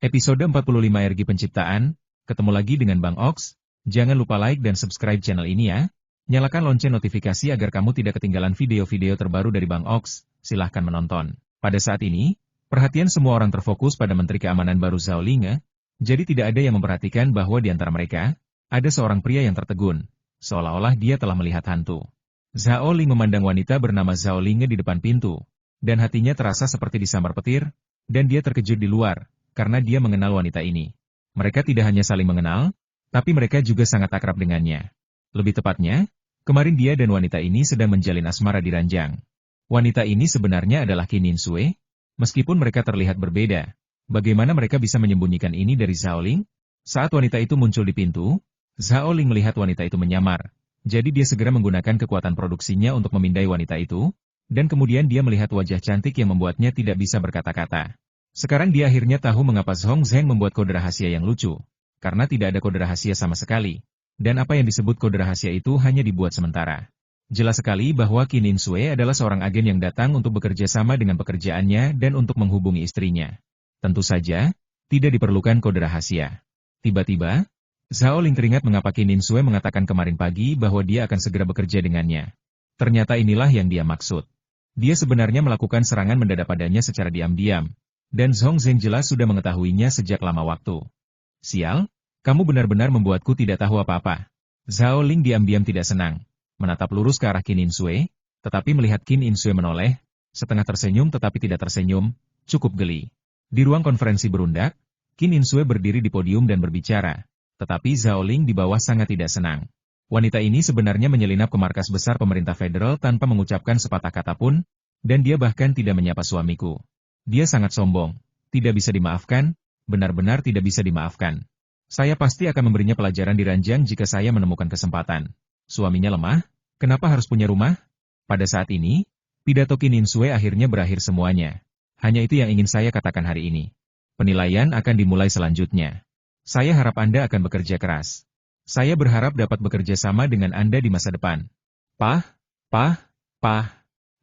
Episode 45 RG Penciptaan, ketemu lagi dengan Bang Ox. Jangan lupa like dan subscribe channel ini ya. Nyalakan lonceng notifikasi agar kamu tidak ketinggalan video-video terbaru dari Bang Ox. Silahkan menonton. Pada saat ini, perhatian semua orang terfokus pada Menteri Keamanan baru Zhao Linge. Jadi tidak ada yang memperhatikan bahwa di antara mereka, ada seorang pria yang tertegun. Seolah-olah dia telah melihat hantu. Zhao Ling memandang wanita bernama Zhao Linge di depan pintu. Dan hatinya terasa seperti disambar petir, dan dia terkejut di luar, karena dia mengenal wanita ini. Mereka tidak hanya saling mengenal, tapi mereka juga sangat akrab dengannya. Lebih tepatnya, kemarin dia dan wanita ini sedang menjalin asmara di ranjang. Wanita ini sebenarnya adalah Qin Ninsue, meskipun mereka terlihat berbeda. Bagaimana mereka bisa menyembunyikan ini dari Zhao Ling? Saat wanita itu muncul di pintu, Zhao Ling melihat wanita itu menyamar. Jadi dia segera menggunakan kekuatan produksinya untuk memindai wanita itu, dan kemudian dia melihat wajah cantik yang membuatnya tidak bisa berkata-kata. Sekarang dia akhirnya tahu mengapa Zhong Zheng membuat kode rahasia yang lucu. Karena tidak ada kode rahasia sama sekali. Dan apa yang disebut kode rahasia itu hanya dibuat sementara. Jelas sekali bahwa Qin Ninsue adalah seorang agen yang datang untuk bekerja sama dengan pekerjaannya dan untuk menghubungi istrinya. Tentu saja, tidak diperlukan kode rahasia. Tiba-tiba, Zhao Ling teringat mengapa Qin Ninsue mengatakan kemarin pagi bahwa dia akan segera bekerja dengannya. Ternyata inilah yang dia maksud. Dia sebenarnya melakukan serangan mendadak padanya secara diam-diam. Dan Zhong Zheng jelas sudah mengetahuinya sejak lama waktu. Sial, kamu benar-benar membuatku tidak tahu apa-apa. Zhao Ling diam-diam tidak senang, menatap lurus ke arah Qin Ninsue, tetapi melihat Qin Ninsue menoleh, setengah tersenyum tetapi tidak tersenyum, cukup geli. Di ruang konferensi berundak, Qin Ninsue berdiri di podium dan berbicara, tetapi Zhao Ling di bawah sangat tidak senang. Wanita ini sebenarnya menyelinap ke markas besar pemerintah federal tanpa mengucapkan sepatah kata pun, dan dia bahkan tidak menyapa suamiku. Dia sangat sombong, tidak bisa dimaafkan, benar-benar tidak bisa dimaafkan. Saya pasti akan memberinya pelajaran di ranjang jika saya menemukan kesempatan. Suaminya lemah, kenapa harus punya rumah? Pada saat ini, pidato Qin Ninsue akhirnya berakhir semuanya. Hanya itu yang ingin saya katakan hari ini. Penilaian akan dimulai selanjutnya. Saya harap Anda akan bekerja keras. Saya berharap dapat bekerja sama dengan Anda di masa depan. Pah.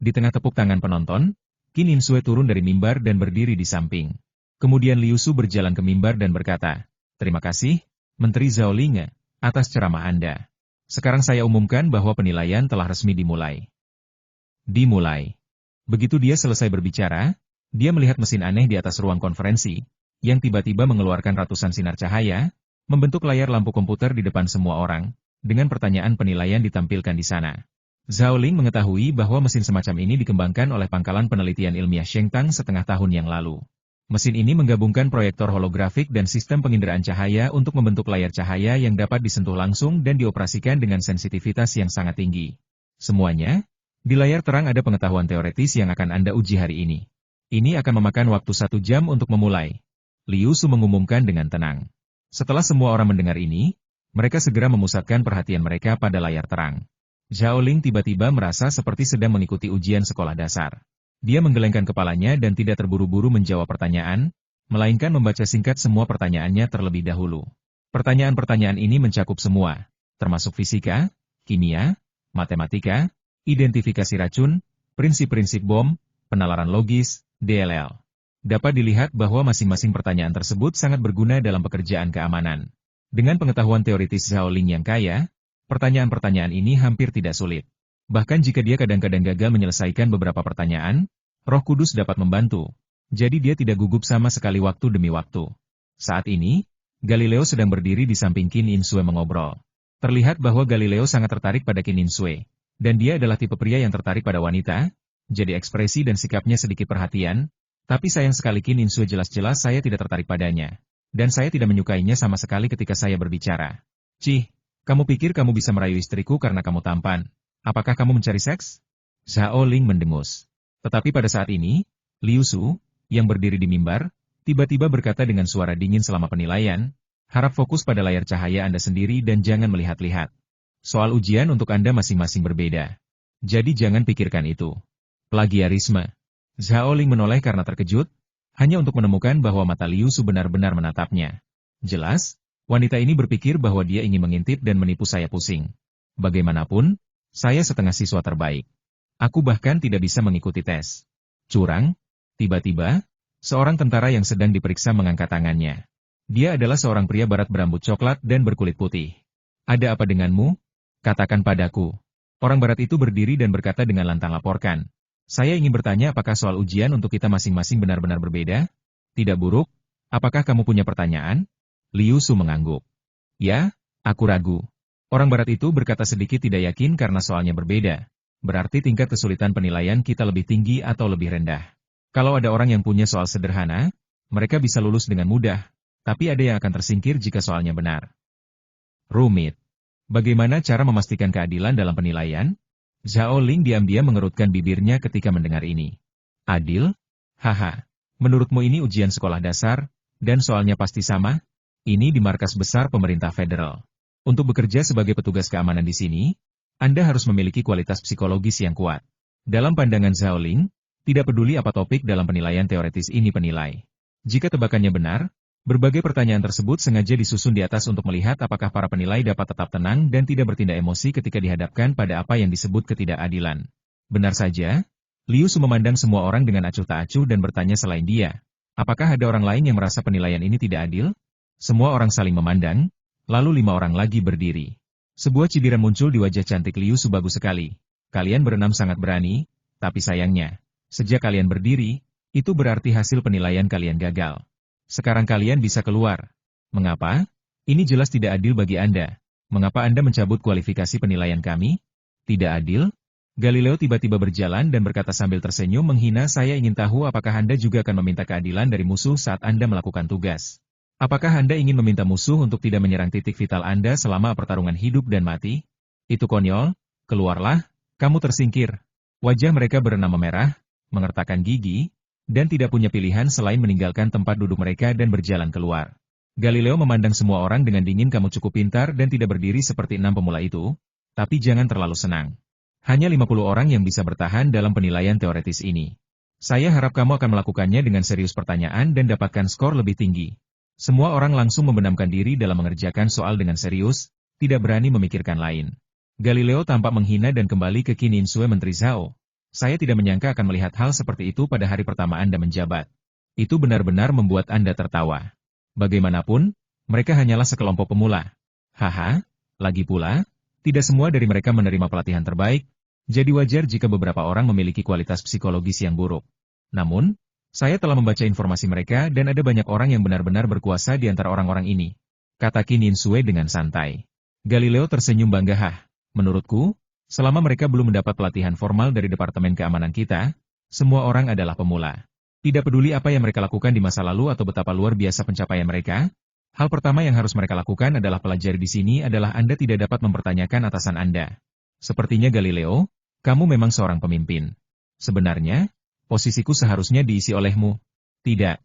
Di tengah tepuk tangan penonton, Qin Ninsue turun dari mimbar dan berdiri di samping. Kemudian Liu Su berjalan ke mimbar dan berkata, "Terima kasih, Menteri Zhao Linge, atas ceramah Anda. Sekarang saya umumkan bahwa penilaian telah resmi dimulai." Dimulai. Begitu dia selesai berbicara, dia melihat mesin aneh di atas ruang konferensi, yang tiba-tiba mengeluarkan ratusan sinar cahaya, membentuk layar lampu komputer di depan semua orang, dengan pertanyaan penilaian ditampilkan di sana. Zhao Ling mengetahui bahwa mesin semacam ini dikembangkan oleh Pangkalan Penelitian Ilmiah Shengtang setengah tahun yang lalu. Mesin ini menggabungkan proyektor holografik dan sistem penginderaan cahaya untuk membentuk layar cahaya yang dapat disentuh langsung dan dioperasikan dengan sensitivitas yang sangat tinggi. Semuanya, di layar terang ada pengetahuan teoretis yang akan Anda uji hari ini. Ini akan memakan waktu 1 jam untuk memulai. Liu Su mengumumkan dengan tenang. Setelah semua orang mendengar ini, mereka segera memusatkan perhatian mereka pada layar terang. Zhao Ling tiba-tiba merasa seperti sedang mengikuti ujian sekolah dasar. Dia menggelengkan kepalanya dan tidak terburu-buru menjawab pertanyaan, melainkan membaca singkat semua pertanyaannya terlebih dahulu. Pertanyaan-pertanyaan ini mencakup semua, termasuk fisika, kimia, matematika, identifikasi racun, prinsip-prinsip bom, penalaran logis, DLL. Dapat dilihat bahwa masing-masing pertanyaan tersebut sangat berguna dalam pekerjaan keamanan. Dengan pengetahuan teoritis Zhao Ling yang kaya, pertanyaan-pertanyaan ini hampir tidak sulit. Bahkan jika dia kadang-kadang gagal menyelesaikan beberapa pertanyaan, Roh Kudus dapat membantu. Jadi dia tidak gugup sama sekali waktu demi waktu. Saat ini, Galileo sedang berdiri di samping Qin Ninsue mengobrol. Terlihat bahwa Galileo sangat tertarik pada Qin Ninsue. Dan dia adalah tipe pria yang tertarik pada wanita, jadi ekspresi dan sikapnya sedikit perhatian. Tapi sayang sekali Qin Ninsue jelas-jelas saya tidak tertarik padanya. Dan saya tidak menyukainya sama sekali ketika saya berbicara. Cih, kamu pikir kamu bisa merayu istriku karena kamu tampan? Apakah kamu mencari seks? Zhao Ling mendengus. Tetapi pada saat ini, Liu Su, yang berdiri di mimbar, tiba-tiba berkata dengan suara dingin selama penilaian, harap fokus pada layar cahaya Anda sendiri dan jangan melihat-lihat. Soal ujian untuk Anda masing-masing berbeda. Jadi jangan pikirkan itu. Plagiarisme. Zhao Ling menoleh karena terkejut, hanya untuk menemukan bahwa mata Liu Su benar-benar menatapnya. Jelas, wanita ini berpikir bahwa dia ingin mengintip dan menipu saya pusing. Bagaimanapun, saya setengah siswa terbaik. Aku bahkan tidak bisa mengikuti tes. Curang? Tiba-tiba, Seorang tentara yang sedang diperiksa mengangkat tangannya. Dia adalah seorang pria barat berambut coklat dan berkulit putih. Ada apa denganmu? Katakan padaku. Orang barat itu berdiri dan berkata dengan lantang, laporkan. Saya ingin bertanya apakah soal ujian untuk kita masing-masing benar-benar berbeda? Tidak buruk? Apakah kamu punya pertanyaan? Liu Su mengangguk. Ya, aku ragu. Orang barat itu berkata sedikit tidak yakin karena soalnya berbeda. Berarti tingkat kesulitan penilaian kita lebih tinggi atau lebih rendah. Kalau ada orang yang punya soal sederhana, mereka bisa lulus dengan mudah, tapi ada yang akan tersingkir jika soalnya benar. Rumit. Bagaimana cara memastikan keadilan dalam penilaian? Zhao Ling diam-diam mengerutkan bibirnya ketika mendengar ini. Adil? Haha. Menurutmu ini ujian sekolah dasar, dan soalnya pasti sama? Ini di markas besar pemerintah federal. Untuk bekerja sebagai petugas keamanan di sini, Anda harus memiliki kualitas psikologis yang kuat. Dalam pandangan Zhao Ling, tidak peduli apa topik dalam penilaian teoretis ini penilai. Jika tebakannya benar, berbagai pertanyaan tersebut sengaja disusun di atas untuk melihat apakah para penilai dapat tetap tenang dan tidak bertindak emosi ketika dihadapkan pada apa yang disebut ketidakadilan. Benar saja, Liu Su memandang semua orang dengan acuh tak acuh dan bertanya selain dia. Apakah ada orang lain yang merasa penilaian ini tidak adil? Semua orang saling memandang, lalu 5 orang lagi berdiri. Sebuah cibiran muncul di wajah cantik Liu Su, bagus sekali. Kalian berenam sangat berani, tapi sayangnya, sejak kalian berdiri, itu berarti hasil penilaian kalian gagal. Sekarang kalian bisa keluar. Mengapa? Ini jelas tidak adil bagi Anda. Mengapa Anda mencabut kualifikasi penilaian kami? Tidak adil? Galileo tiba-tiba berjalan dan berkata sambil tersenyum menghina, saya ingin tahu apakah Anda juga akan meminta keadilan dari musuh saat Anda melakukan tugas. Apakah Anda ingin meminta musuh untuk tidak menyerang titik vital Anda selama pertarungan hidup dan mati? Itu konyol, keluarlah, kamu tersingkir. Wajah mereka berenam memerah, mengertakkan gigi, dan tidak punya pilihan selain meninggalkan tempat duduk mereka dan berjalan keluar. Galileo memandang semua orang dengan dingin, kamu cukup pintar dan tidak berdiri seperti 6 pemula itu, tapi jangan terlalu senang. Hanya 50 orang yang bisa bertahan dalam penilaian teoretis ini. Saya harap kamu akan melakukannya dengan serius pertanyaan dan dapatkan skor lebih tinggi. Semua orang langsung membenamkan diri dalam mengerjakan soal dengan serius, tidak berani memikirkan lain. Galileo tampak menghina dan kembali ke Qin Insue, Menteri Zhao. Saya tidak menyangka akan melihat hal seperti itu pada hari pertama Anda menjabat. Itu benar-benar membuat Anda tertawa. Bagaimanapun, mereka hanyalah sekelompok pemula. Haha, lagi pula, tidak semua dari mereka menerima pelatihan terbaik, jadi wajar jika beberapa orang memiliki kualitas psikologis yang buruk. Namun, saya telah membaca informasi mereka dan ada banyak orang yang benar-benar berkuasa di antara orang-orang ini. Kata Qin Insue dengan santai. Galileo tersenyum bangga, menurutku, selama mereka belum mendapat pelatihan formal dari Departemen Keamanan kita, semua orang adalah pemula. Tidak peduli apa yang mereka lakukan di masa lalu atau betapa luar biasa pencapaian mereka, hal pertama yang harus mereka lakukan adalah pelajari di sini adalah Anda tidak dapat mempertanyakan atasan Anda. Sepertinya Galileo, kamu memang seorang pemimpin. Sebenarnya, posisiku seharusnya diisi olehmu. Tidak,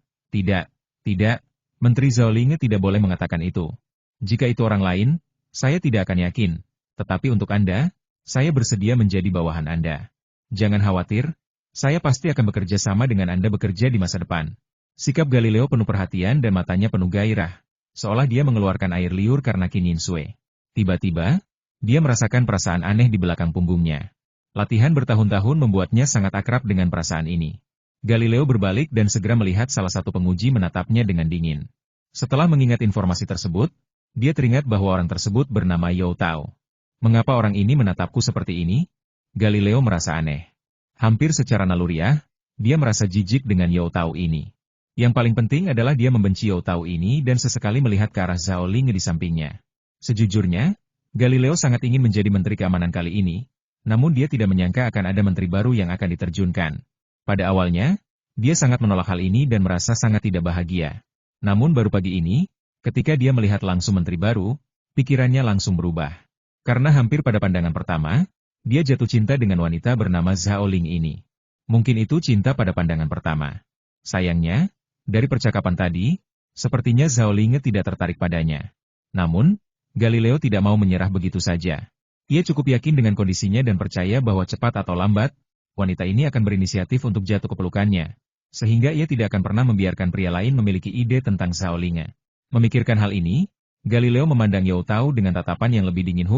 Menteri Zhao Ling tidak boleh mengatakan itu. Jika itu orang lain, saya tidak akan yakin. Tetapi untuk Anda, saya bersedia menjadi bawahan Anda. Jangan khawatir, saya pasti akan bekerja sama dengan Anda bekerja di masa depan. Sikap Galileo penuh perhatian dan matanya penuh gairah, seolah dia mengeluarkan air liur karena Qin Insue. Tiba-tiba, dia merasakan perasaan aneh di belakang punggungnya. Latihan bertahun-tahun membuatnya sangat akrab dengan perasaan ini. Galileo berbalik dan segera melihat salah satu penguji menatapnya dengan dingin. Setelah mengingat informasi tersebut, dia teringat bahwa orang tersebut bernama Yao Tao. Mengapa orang ini menatapku seperti ini? Galileo merasa aneh. Hampir secara naluriah, dia merasa jijik dengan Yao Tao ini. Yang paling penting adalah dia membenci Yao Tao ini dan sesekali melihat ke arah Zhao Ling di sampingnya. Sejujurnya, Galileo sangat ingin menjadi menteri keamanan kali ini, namun dia tidak menyangka akan ada menteri baru yang akan diterjunkan. Pada awalnya, dia sangat menolak hal ini dan merasa sangat tidak bahagia. Namun baru pagi ini, ketika dia melihat langsung menteri baru, pikirannya langsung berubah. Karena hampir pada pandangan pertama, dia jatuh cinta dengan wanita bernama Zhao Ling ini. Mungkin itu cinta pada pandangan pertama. Sayangnya, dari percakapan tadi, sepertinya Zhao Ling tidak tertarik padanya. Namun, Galileo tidak mau menyerah begitu saja. Ia cukup yakin dengan kondisinya dan percaya bahwa cepat atau lambat, wanita ini akan berinisiatif untuk jatuh ke pelukannya. Sehingga ia tidak akan pernah membiarkan pria lain memiliki ide tentang Zhao Ling. Memikirkan hal ini, Galileo memandang Yao Tao dengan tatapan yang lebih dingin.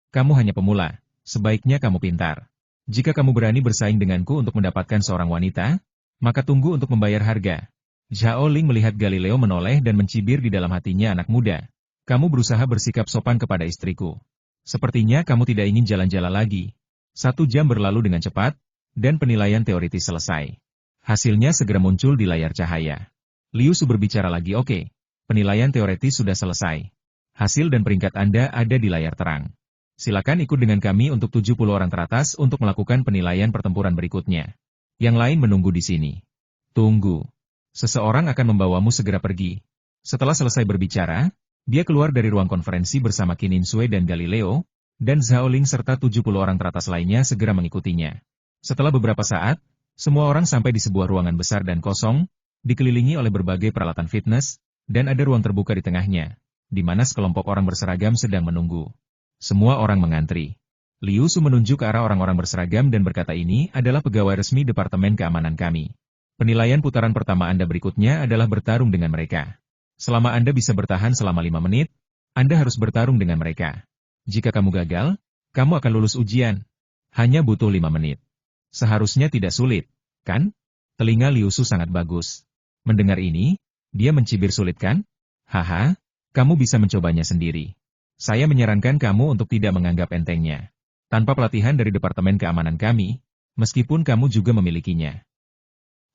Kamu hanya pemula, sebaiknya kamu pintar. Jika kamu berani bersaing denganku untuk mendapatkan seorang wanita, maka tunggu untuk membayar harga. Zhao Ling melihat Galileo menoleh dan mencibir di dalam hatinya, anak muda. Kamu berusaha bersikap sopan kepada istriku. Sepertinya kamu tidak ingin jalan-jalan lagi. 1 jam berlalu dengan cepat, dan penilaian teoritis selesai. Hasilnya segera muncul di layar cahaya. Liu Su berbicara lagi, oke. Penilaian teoritis sudah selesai. Hasil dan peringkat Anda ada di layar terang. Silakan ikut dengan kami untuk 70 orang teratas untuk melakukan penilaian pertempuran berikutnya. Yang lain menunggu di sini. Tunggu. Seseorang akan membawamu segera pergi. Setelah selesai berbicara, dia keluar dari ruang konferensi bersama Qin Insue dan Galileo, dan Zhao Ling serta 70 orang teratas lainnya segera mengikutinya. Setelah beberapa saat, semua orang sampai di sebuah ruangan besar dan kosong, dikelilingi oleh berbagai peralatan fitness, dan ada ruang terbuka di tengahnya, di mana sekelompok orang berseragam sedang menunggu. Semua orang mengantri. Liu Su menunjuk ke arah orang-orang berseragam dan berkata, ini adalah pegawai resmi Departemen Keamanan kami. Penilaian putaran pertama Anda berikutnya adalah bertarung dengan mereka. Selama Anda bisa bertahan selama 5 menit, Anda harus bertarung dengan mereka. Jika kamu gagal, kamu akan lulus ujian. Hanya butuh 5 menit. Seharusnya tidak sulit, kan? Telinga Liu Su sangat bagus. Mendengar ini, dia mencibir, sulit kan? Haha, kamu bisa mencobanya sendiri. Saya menyarankan kamu untuk tidak menganggap entengnya. Tanpa pelatihan dari Departemen Keamanan kami, meskipun kamu juga memilikinya.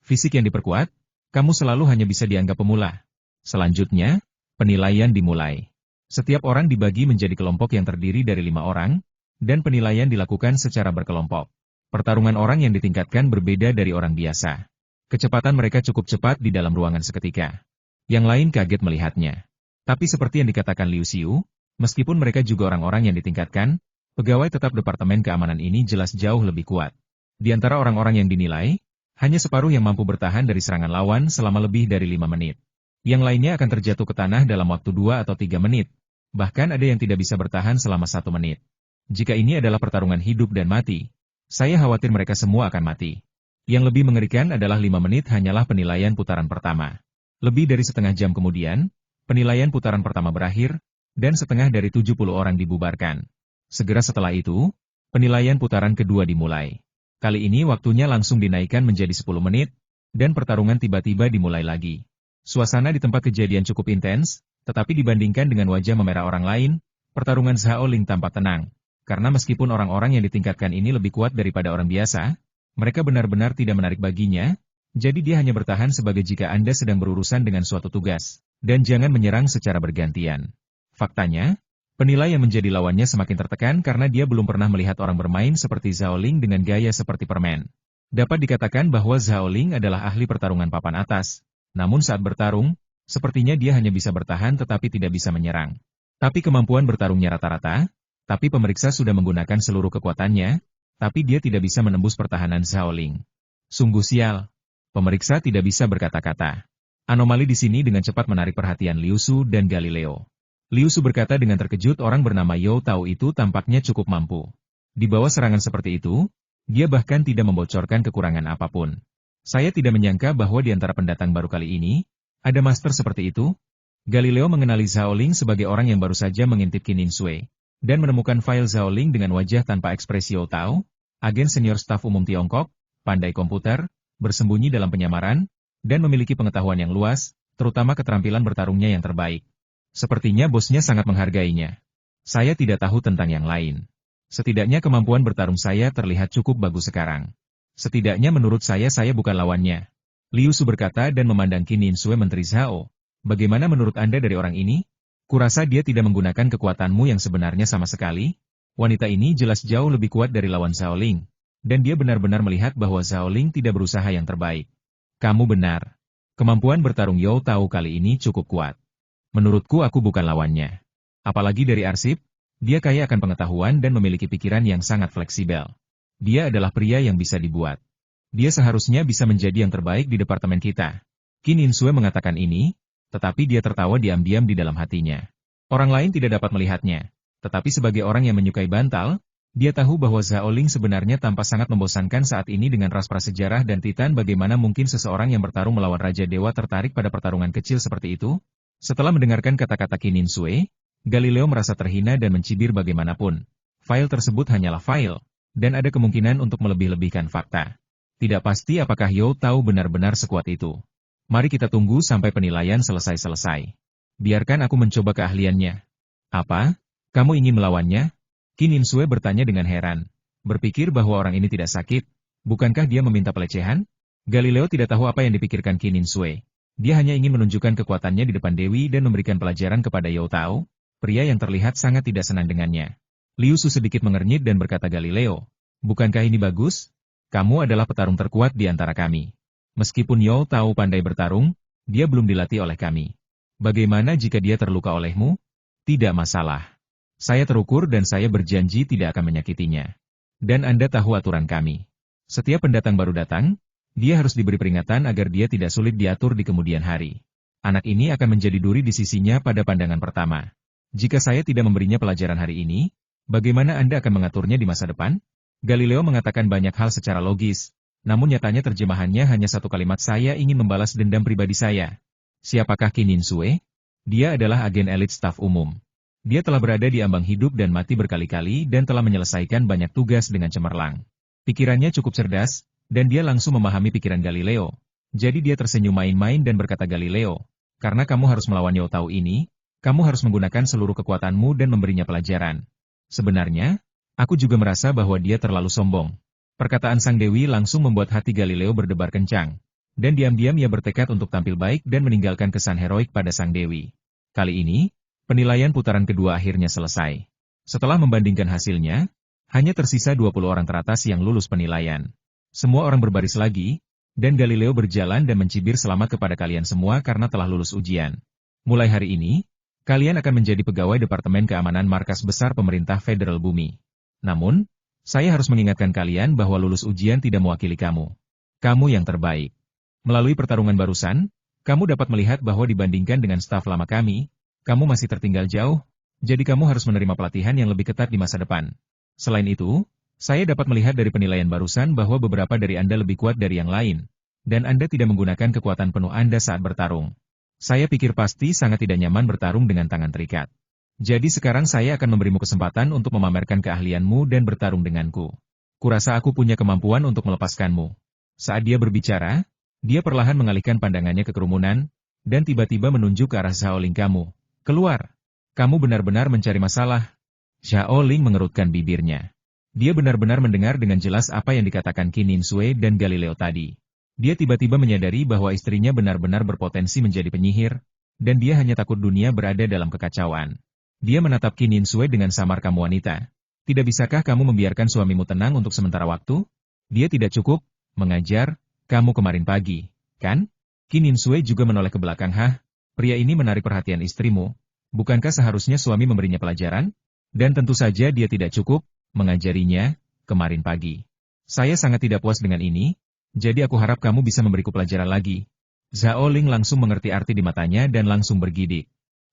Fisik yang diperkuat, kamu selalu hanya bisa dianggap pemula. Selanjutnya, penilaian dimulai. Setiap orang dibagi menjadi kelompok yang terdiri dari 5 orang, dan penilaian dilakukan secara berkelompok. Pertarungan orang yang ditingkatkan berbeda dari orang biasa. Kecepatan mereka cukup cepat di dalam ruangan seketika. Yang lain kaget melihatnya. Tapi seperti yang dikatakan Liu Xiu, meskipun mereka juga orang-orang yang ditingkatkan, pegawai tetap Departemen Keamanan ini jelas jauh lebih kuat. Di antara orang-orang yang dinilai, hanya separuh yang mampu bertahan dari serangan lawan selama lebih dari 5 menit. Yang lainnya akan terjatuh ke tanah dalam waktu 2 atau 3 menit. Bahkan ada yang tidak bisa bertahan selama 1 menit. Jika ini adalah pertarungan hidup dan mati, saya khawatir mereka semua akan mati. Yang lebih mengerikan adalah 5 menit hanyalah penilaian putaran pertama. Lebih dari setengah jam kemudian, penilaian putaran pertama berakhir, dan setengah dari 70 orang dibubarkan. Segera setelah itu, penilaian putaran kedua dimulai. Kali ini waktunya langsung dinaikkan menjadi 10 menit, dan pertarungan tiba-tiba dimulai lagi. Suasana di tempat kejadian cukup intens, tetapi dibandingkan dengan wajah memerah orang lain, pertarungan Zhao Ling tampak tenang. Karena meskipun orang-orang yang ditingkatkan ini lebih kuat daripada orang biasa, mereka benar-benar tidak menarik baginya, jadi dia hanya bertahan sebagai jika Anda sedang berurusan dengan suatu tugas, dan jangan menyerang secara bergantian. Faktanya, penilai yang menjadi lawannya semakin tertekan karena dia belum pernah melihat orang bermain seperti Zhao Ling dengan gaya seperti permen. Dapat dikatakan bahwa Zhao Ling adalah ahli pertarungan papan atas, namun saat bertarung, sepertinya dia hanya bisa bertahan tetapi tidak bisa menyerang. Tapi kemampuan bertarungnya rata-rata, tapi pemeriksa sudah menggunakan seluruh kekuatannya, tapi dia tidak bisa menembus pertahanan Zhao Ling. Sungguh sial. Pemeriksa tidak bisa berkata-kata. Anomali di sini dengan cepat menarik perhatian Liu Su dan Galileo. Liu Su berkata dengan terkejut, orang bernama You Tao itu tampaknya cukup mampu. Di bawah serangan seperti itu, dia bahkan tidak membocorkan kekurangan apapun. Saya tidak menyangka bahwa di antara pendatang baru kali ini, ada master seperti itu. Galileo mengenali Zhao Ling sebagai orang yang baru saja mengintip Qin Insue, dan menemukan file Zhao Ling dengan wajah tanpa ekspresi. You Tao, agen senior staf umum Tiongkok, pandai komputer, bersembunyi dalam penyamaran, dan memiliki pengetahuan yang luas, terutama keterampilan bertarungnya yang terbaik. Sepertinya bosnya sangat menghargainya. Saya tidak tahu tentang yang lain. Setidaknya kemampuan bertarung saya terlihat cukup bagus sekarang. Setidaknya menurut saya bukan lawannya. Liu Su berkata dan memandang Qin Insue, Menteri Zhao. Bagaimana menurut Anda dari orang ini? Kurasa dia tidak menggunakan kekuatanmu yang sebenarnya sama sekali. Wanita ini jelas jauh lebih kuat dari lawan Zhao Ling. Dan dia benar-benar melihat bahwa Zhao Ling tidak berusaha yang terbaik. Kamu benar. Kemampuan bertarung You Tao kali ini cukup kuat. Menurutku aku bukan lawannya. Apalagi dari arsip, dia kaya akan pengetahuan dan memiliki pikiran yang sangat fleksibel. Dia adalah pria yang bisa dibuat. Dia seharusnya bisa menjadi yang terbaik di departemen kita. Qin Insue mengatakan ini, tetapi dia tertawa diam-diam di dalam hatinya. Orang lain tidak dapat melihatnya, tetapi sebagai orang yang menyukai bantal, dia tahu bahwa Zhao Ling sebenarnya tampak sangat membosankan saat ini dengan ras prasejarah dan Titan. Bagaimana mungkin seseorang yang bertarung melawan Raja Dewa tertarik pada pertarungan kecil seperti itu? Setelah mendengarkan kata-kata Qin Insue, Galileo merasa terhina dan mencibir. Bagaimanapun, file tersebut hanyalah file, dan ada kemungkinan untuk melebih-lebihkan fakta. Tidak pasti apakah You Tao benar-benar sekuat itu. Mari kita tunggu sampai penilaian selesai-selesai. Biarkan aku mencoba keahliannya. Apa? Kamu ingin melawannya? Qin Insue bertanya dengan heran. Berpikir bahwa orang ini tidak sakit. Bukankah dia meminta pelecehan? Galileo tidak tahu apa yang dipikirkan Qin Insue. Dia hanya ingin menunjukkan kekuatannya di depan Dewi dan memberikan pelajaran kepada Yao Tao, pria yang terlihat sangat tidak senang dengannya. Liu Su sedikit mengernyit dan berkata, Galileo, bukankah ini bagus? Kamu adalah petarung terkuat di antara kami. Meskipun Yao Tao pandai bertarung, dia belum dilatih oleh kami. Bagaimana jika dia terluka olehmu? Tidak masalah. Saya terukur dan saya berjanji tidak akan menyakitinya. Dan Anda tahu aturan kami. Setiap pendatang baru datang, dia harus diberi peringatan agar dia tidak sulit diatur di kemudian hari. Anak ini akan menjadi duri di sisinya pada pandangan pertama. Jika saya tidak memberinya pelajaran hari ini, bagaimana Anda akan mengaturnya di masa depan? Galileo mengatakan banyak hal secara logis. Namun nyatanya terjemahannya hanya satu kalimat, saya ingin membalas dendam pribadi saya. Siapakah Qin Insue? Dia adalah agen elit staf umum. Dia telah berada di ambang hidup dan mati berkali-kali dan telah menyelesaikan banyak tugas dengan cemerlang. Pikirannya cukup cerdas, dan dia langsung memahami pikiran Galileo. Jadi dia tersenyum main-main dan berkata, Galileo, karena kamu harus melawan Yao Tao ini, kamu harus menggunakan seluruh kekuatanmu dan memberinya pelajaran. Sebenarnya, aku juga merasa bahwa dia terlalu sombong. Perkataan Sang Dewi langsung membuat hati Galileo berdebar kencang. Dan diam-diam ia bertekad untuk tampil baik dan meninggalkan kesan heroik pada Sang Dewi. Kali ini, penilaian putaran kedua akhirnya selesai. Setelah membandingkan hasilnya, hanya tersisa 20 orang teratas yang lulus penilaian. Semua orang berbaris lagi, dan Galileo berjalan dan mencibir selamat kepada kalian semua karena telah lulus ujian. Mulai hari ini, kalian akan menjadi pegawai Departemen Keamanan Markas Besar Pemerintah Federal Bumi. Namun, saya harus mengingatkan kalian bahwa lulus ujian tidak mewakili kamu. Kamu yang terbaik. Melalui pertarungan barusan, kamu dapat melihat bahwa dibandingkan dengan staf lama kami, kamu masih tertinggal jauh, jadi kamu harus menerima pelatihan yang lebih ketat di masa depan. Selain itu, saya dapat melihat dari penilaian barusan bahwa beberapa dari Anda lebih kuat dari yang lain, dan Anda tidak menggunakan kekuatan penuh Anda saat bertarung. Saya pikir pasti sangat tidak nyaman bertarung dengan tangan terikat. Jadi sekarang saya akan memberimu kesempatan untuk memamerkan keahlianmu dan bertarung denganku. Kurasa aku punya kemampuan untuk melepaskanmu. Saat dia berbicara, dia perlahan mengalihkan pandangannya ke kerumunan, dan tiba-tiba menunjuk ke arah Zhao Ling. Kamu, keluar. Kamu benar-benar mencari masalah. Zhao Ling mengerutkan bibirnya. Dia benar-benar mendengar dengan jelas apa yang dikatakan Qin Insue dan Galileo tadi. Dia tiba-tiba menyadari bahwa istrinya benar-benar berpotensi menjadi penyihir, dan dia hanya takut dunia berada dalam kekacauan. Dia menatap Qin Insue dengan samar, kamu wanita. Tidak bisakah kamu membiarkan suamimu tenang untuk sementara waktu? Dia tidak cukup mengajar kamu kemarin pagi, kan? Qin Insue juga menoleh ke belakang. Pria ini menarik perhatian istrimu. Bukankah seharusnya suami memberinya pelajaran? Dan tentu saja dia tidak cukup mengajarinya kemarin pagi. Saya sangat tidak puas dengan ini, jadi aku harap kamu bisa memberiku pelajaran lagi. Zhao Ling langsung mengerti arti di matanya dan langsung bergidik.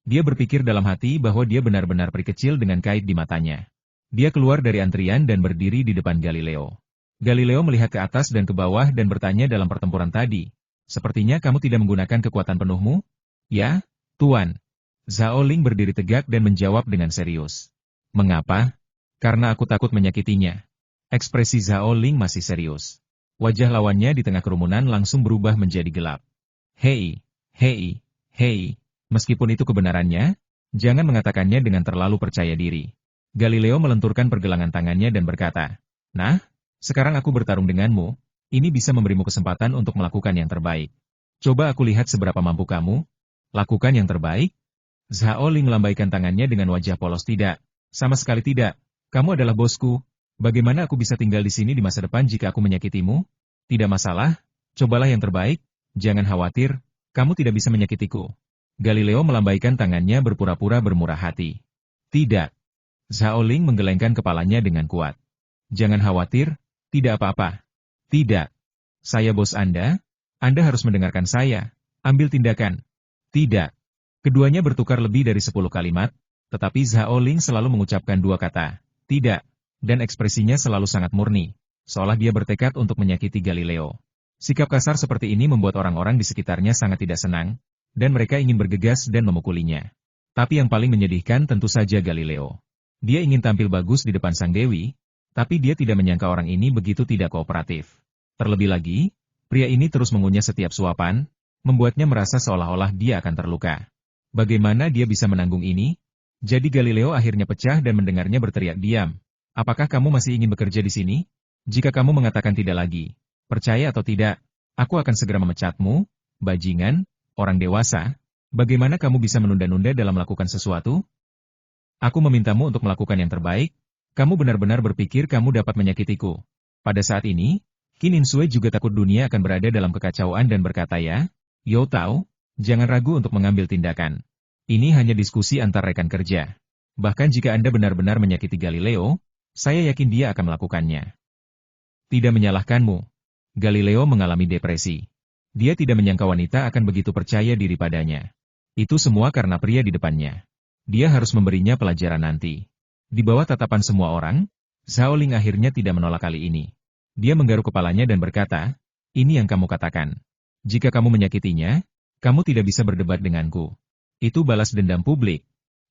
Dia berpikir dalam hati bahwa dia benar-benar peri kecil dengan kait di matanya. Dia keluar dari antrian dan berdiri di depan Galileo. Galileo melihat ke atas dan ke bawah dan bertanya dalam pertempuran tadi. Sepertinya kamu tidak menggunakan kekuatan penuhmu? Ya, Tuan. Zhao Ling berdiri tegak dan menjawab dengan serius. Mengapa? Karena aku takut menyakitinya. Ekspresi Zhao Ling masih serius. Wajah lawannya di tengah kerumunan langsung berubah menjadi gelap. Hei, hei, hei. Meskipun itu kebenarannya, jangan mengatakannya dengan terlalu percaya diri. Galileo melenturkan pergelangan tangannya dan berkata, nah, sekarang aku bertarung denganmu, ini bisa memberimu kesempatan untuk melakukan yang terbaik. Coba aku lihat seberapa mampu kamu. Lakukan yang terbaik? Zhao Ling melambaikan tangannya dengan wajah polos. Tidak, sama sekali tidak. Kamu adalah bosku. Bagaimana aku bisa tinggal di sini di masa depan jika aku menyakitimu? Tidak masalah, cobalah yang terbaik, jangan khawatir, kamu tidak bisa menyakitiku. Galileo melambaikan tangannya berpura-pura bermurah hati. Tidak. Zhao Ling menggelengkan kepalanya dengan kuat. Jangan khawatir, tidak apa-apa. Tidak. Saya bos Anda harus mendengarkan saya. Ambil tindakan. Tidak. Keduanya bertukar lebih dari 10 kalimat, tetapi Zhao Ling selalu mengucapkan 2 kata. Tidak. Dan ekspresinya selalu sangat murni, seolah dia bertekad untuk menyakiti Galileo. Sikap kasar seperti ini membuat orang-orang di sekitarnya sangat tidak senang, dan mereka ingin bergegas dan memukulinya. Tapi yang paling menyedihkan tentu saja Galileo. Dia ingin tampil bagus di depan Sang Dewi, tapi dia tidak menyangka orang ini begitu tidak kooperatif. Terlebih lagi, pria ini terus mengunyah setiap suapan, membuatnya merasa seolah-olah dia akan terluka. Bagaimana dia bisa menanggung ini? Jadi Galileo akhirnya pecah dan mendengarnya berteriak diam. Apakah kamu masih ingin bekerja di sini? Jika kamu mengatakan tidak lagi, percaya atau tidak, aku akan segera memecatmu, bajingan, orang dewasa. Bagaimana kamu bisa menunda-nunda dalam melakukan sesuatu? Aku memintamu untuk melakukan yang terbaik. Kamu benar-benar berpikir kamu dapat menyakitiku. Pada saat ini, Qin Insue juga takut dunia akan berada dalam kekacauan dan berkata ya, Yo Tao, jangan ragu untuk mengambil tindakan. Ini hanya diskusi antar rekan kerja. Bahkan jika Anda benar-benar menyakiti Galileo, saya yakin dia akan melakukannya. Tidak menyalahkanmu. Galileo mengalami depresi. Dia tidak menyangka wanita akan begitu percaya diri padanya. Itu semua karena pria di depannya. Dia harus memberinya pelajaran nanti. Di bawah tatapan semua orang, Zhao Ling akhirnya tidak menolak kali ini. Dia menggaruk kepalanya dan berkata, ini yang kamu katakan. Jika kamu menyakitinya, kamu tidak bisa berdebat denganku. Itu balas dendam publik.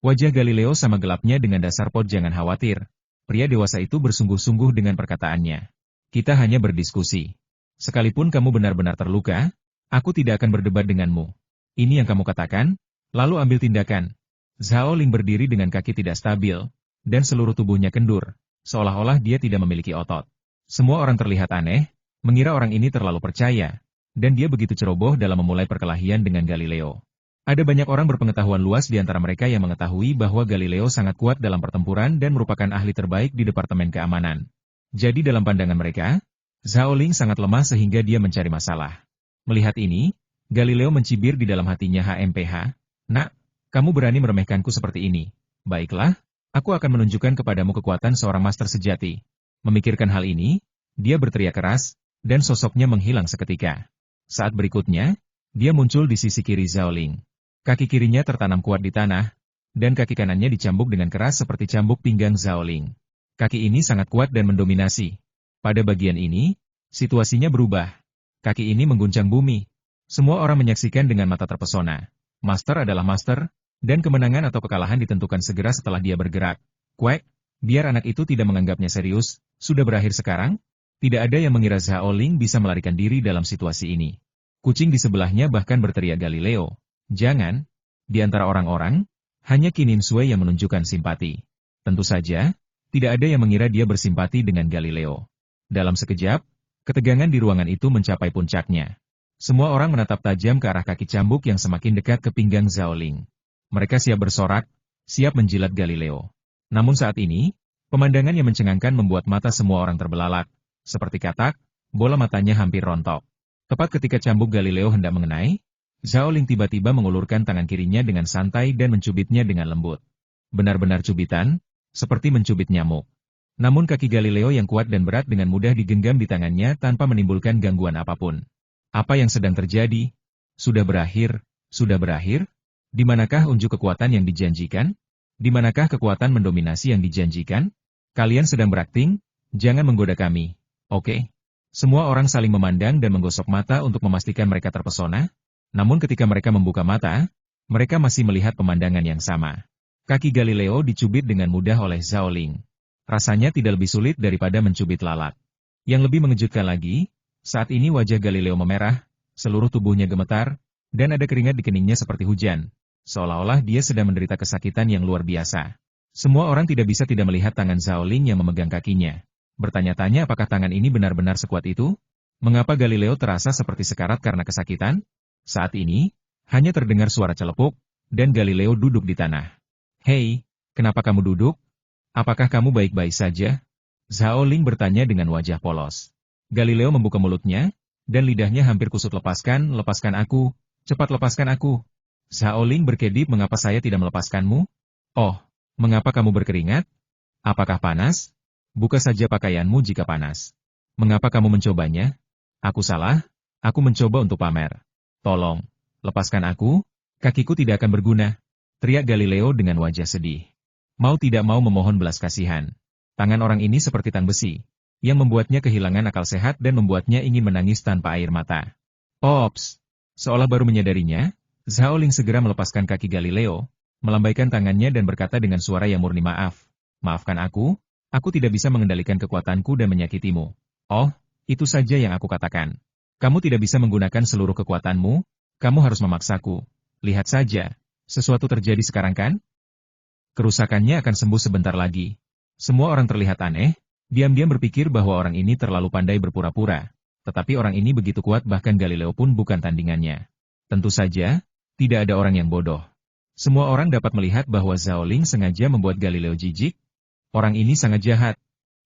Wajah Galileo sama gelapnya dengan dasar pot jangan khawatir. Pria dewasa itu bersungguh-sungguh dengan perkataannya. Kita hanya berdiskusi. Sekalipun kamu benar-benar terluka, aku tidak akan berdebat denganmu. Ini yang kamu katakan, lalu ambil tindakan. Zhao Ling berdiri dengan kaki tidak stabil, dan seluruh tubuhnya kendur, seolah-olah dia tidak memiliki otot. Semua orang terlihat aneh, mengira orang ini terlalu percaya, dan dia begitu ceroboh dalam memulai perkelahian dengan Galileo. Ada banyak orang berpengetahuan luas di antara mereka yang mengetahui bahwa Galileo sangat kuat dalam pertempuran dan merupakan ahli terbaik di Departemen Keamanan. Jadi dalam pandangan mereka, Zhao Ling sangat lemah sehingga dia mencari masalah. Melihat ini, Galileo mencibir di dalam hatinya HMPH, Nak, kamu berani meremehkanku seperti ini. Baiklah, aku akan menunjukkan kepadamu kekuatan seorang master sejati. Memikirkan hal ini, dia berteriak keras, dan sosoknya menghilang seketika. Saat berikutnya, dia muncul di sisi kiri Zhao Ling. Kaki kirinya tertanam kuat di tanah, dan kaki kanannya dicambuk dengan keras seperti cambuk pinggang Zhao Ling. Kaki ini sangat kuat dan mendominasi. Pada bagian ini, situasinya berubah. Kaki ini mengguncang bumi. Semua orang menyaksikan dengan mata terpesona. Master adalah master, dan kemenangan atau kekalahan ditentukan segera setelah dia bergerak. Kuek, biar anak itu tidak menganggapnya serius, sudah berakhir sekarang? Tidak ada yang mengira Zhao Ling bisa melarikan diri dalam situasi ini. Kucing di sebelahnya bahkan berteriak Galileo. Jangan, di antara orang-orang, hanya Qin Insue yang menunjukkan simpati. Tentu saja, tidak ada yang mengira dia bersimpati dengan Galileo. Dalam sekejap, ketegangan di ruangan itu mencapai puncaknya. Semua orang menatap tajam ke arah kaki cambuk yang semakin dekat ke pinggang Zhao Ling. Mereka siap bersorak, siap menjilat Galileo. Namun saat ini, pemandangan yang mencengangkan membuat mata semua orang terbelalak. Seperti katak, bola matanya hampir rontok. Tepat ketika cambuk Galileo hendak mengenai, Zhao Ling tiba-tiba mengulurkan tangan kirinya dengan santai dan mencubitnya dengan lembut. Benar-benar cubitan, seperti mencubit nyamuk. Namun kaki Galileo yang kuat dan berat dengan mudah digenggam di tangannya tanpa menimbulkan gangguan apapun. Apa yang sedang terjadi? Sudah berakhir? Sudah berakhir? Di manakah unjuk kekuatan yang dijanjikan? Di manakah kekuatan mendominasi yang dijanjikan? Kalian sedang berakting? Jangan menggoda kami. Oke? Semua orang saling memandang dan menggosok mata untuk memastikan mereka terpesona. Namun ketika mereka membuka mata, mereka masih melihat pemandangan yang sama. Kaki Galileo dicubit dengan mudah oleh Zhao Ling. Rasanya tidak lebih sulit daripada mencubit lalat. Yang lebih mengejutkan lagi, saat ini wajah Galileo memerah, seluruh tubuhnya gemetar, dan ada keringat di keningnya seperti hujan. Seolah-olah dia sedang menderita kesakitan yang luar biasa. Semua orang tidak bisa tidak melihat tangan Zhao Ling yang memegang kakinya. Bertanya-tanya apakah tangan ini benar-benar sekuat itu? Mengapa Galileo terasa seperti sekarat karena kesakitan? Saat ini, hanya terdengar suara celepuk, dan Galileo duduk di tanah. Hei, kenapa kamu duduk? Apakah kamu baik-baik saja? Zhao Ling bertanya dengan wajah polos. Galileo membuka mulutnya, dan lidahnya hampir kusut. Lepaskan aku, cepat lepaskan aku. Zhao Ling berkedip, mengapa saya tidak melepaskanmu? Oh, mengapa kamu berkeringat? Apakah panas? Buka saja pakaianmu jika panas. Mengapa kamu mencobanya? Aku salah, aku mencoba untuk pamer. Tolong, lepaskan aku, kakiku tidak akan berguna. Teriak Galileo dengan wajah sedih. Mau tidak mau memohon belas kasihan. Tangan orang ini seperti tang besi, yang membuatnya kehilangan akal sehat dan membuatnya ingin menangis tanpa air mata. Ops! Seolah baru menyadarinya, Zhao Ling segera melepaskan kaki Galileo, melambaikan tangannya dan berkata dengan suara yang murni, maaf. Maafkan aku tidak bisa mengendalikan kekuatanku dan menyakitimu. Oh, itu saja yang aku katakan. Kamu tidak bisa menggunakan seluruh kekuatanmu, Kamu harus memaksaku. Lihat saja. Sesuatu terjadi sekarang kan? Kerusakannya akan sembuh sebentar lagi. Semua orang terlihat aneh, diam-diam berpikir bahwa orang ini terlalu pandai berpura-pura. Tetapi orang ini begitu kuat bahkan Galileo pun bukan tandingannya. Tentu saja, tidak ada orang yang bodoh. Semua orang dapat melihat bahwa Zhao Ling sengaja membuat Galileo jijik. Orang ini sangat jahat.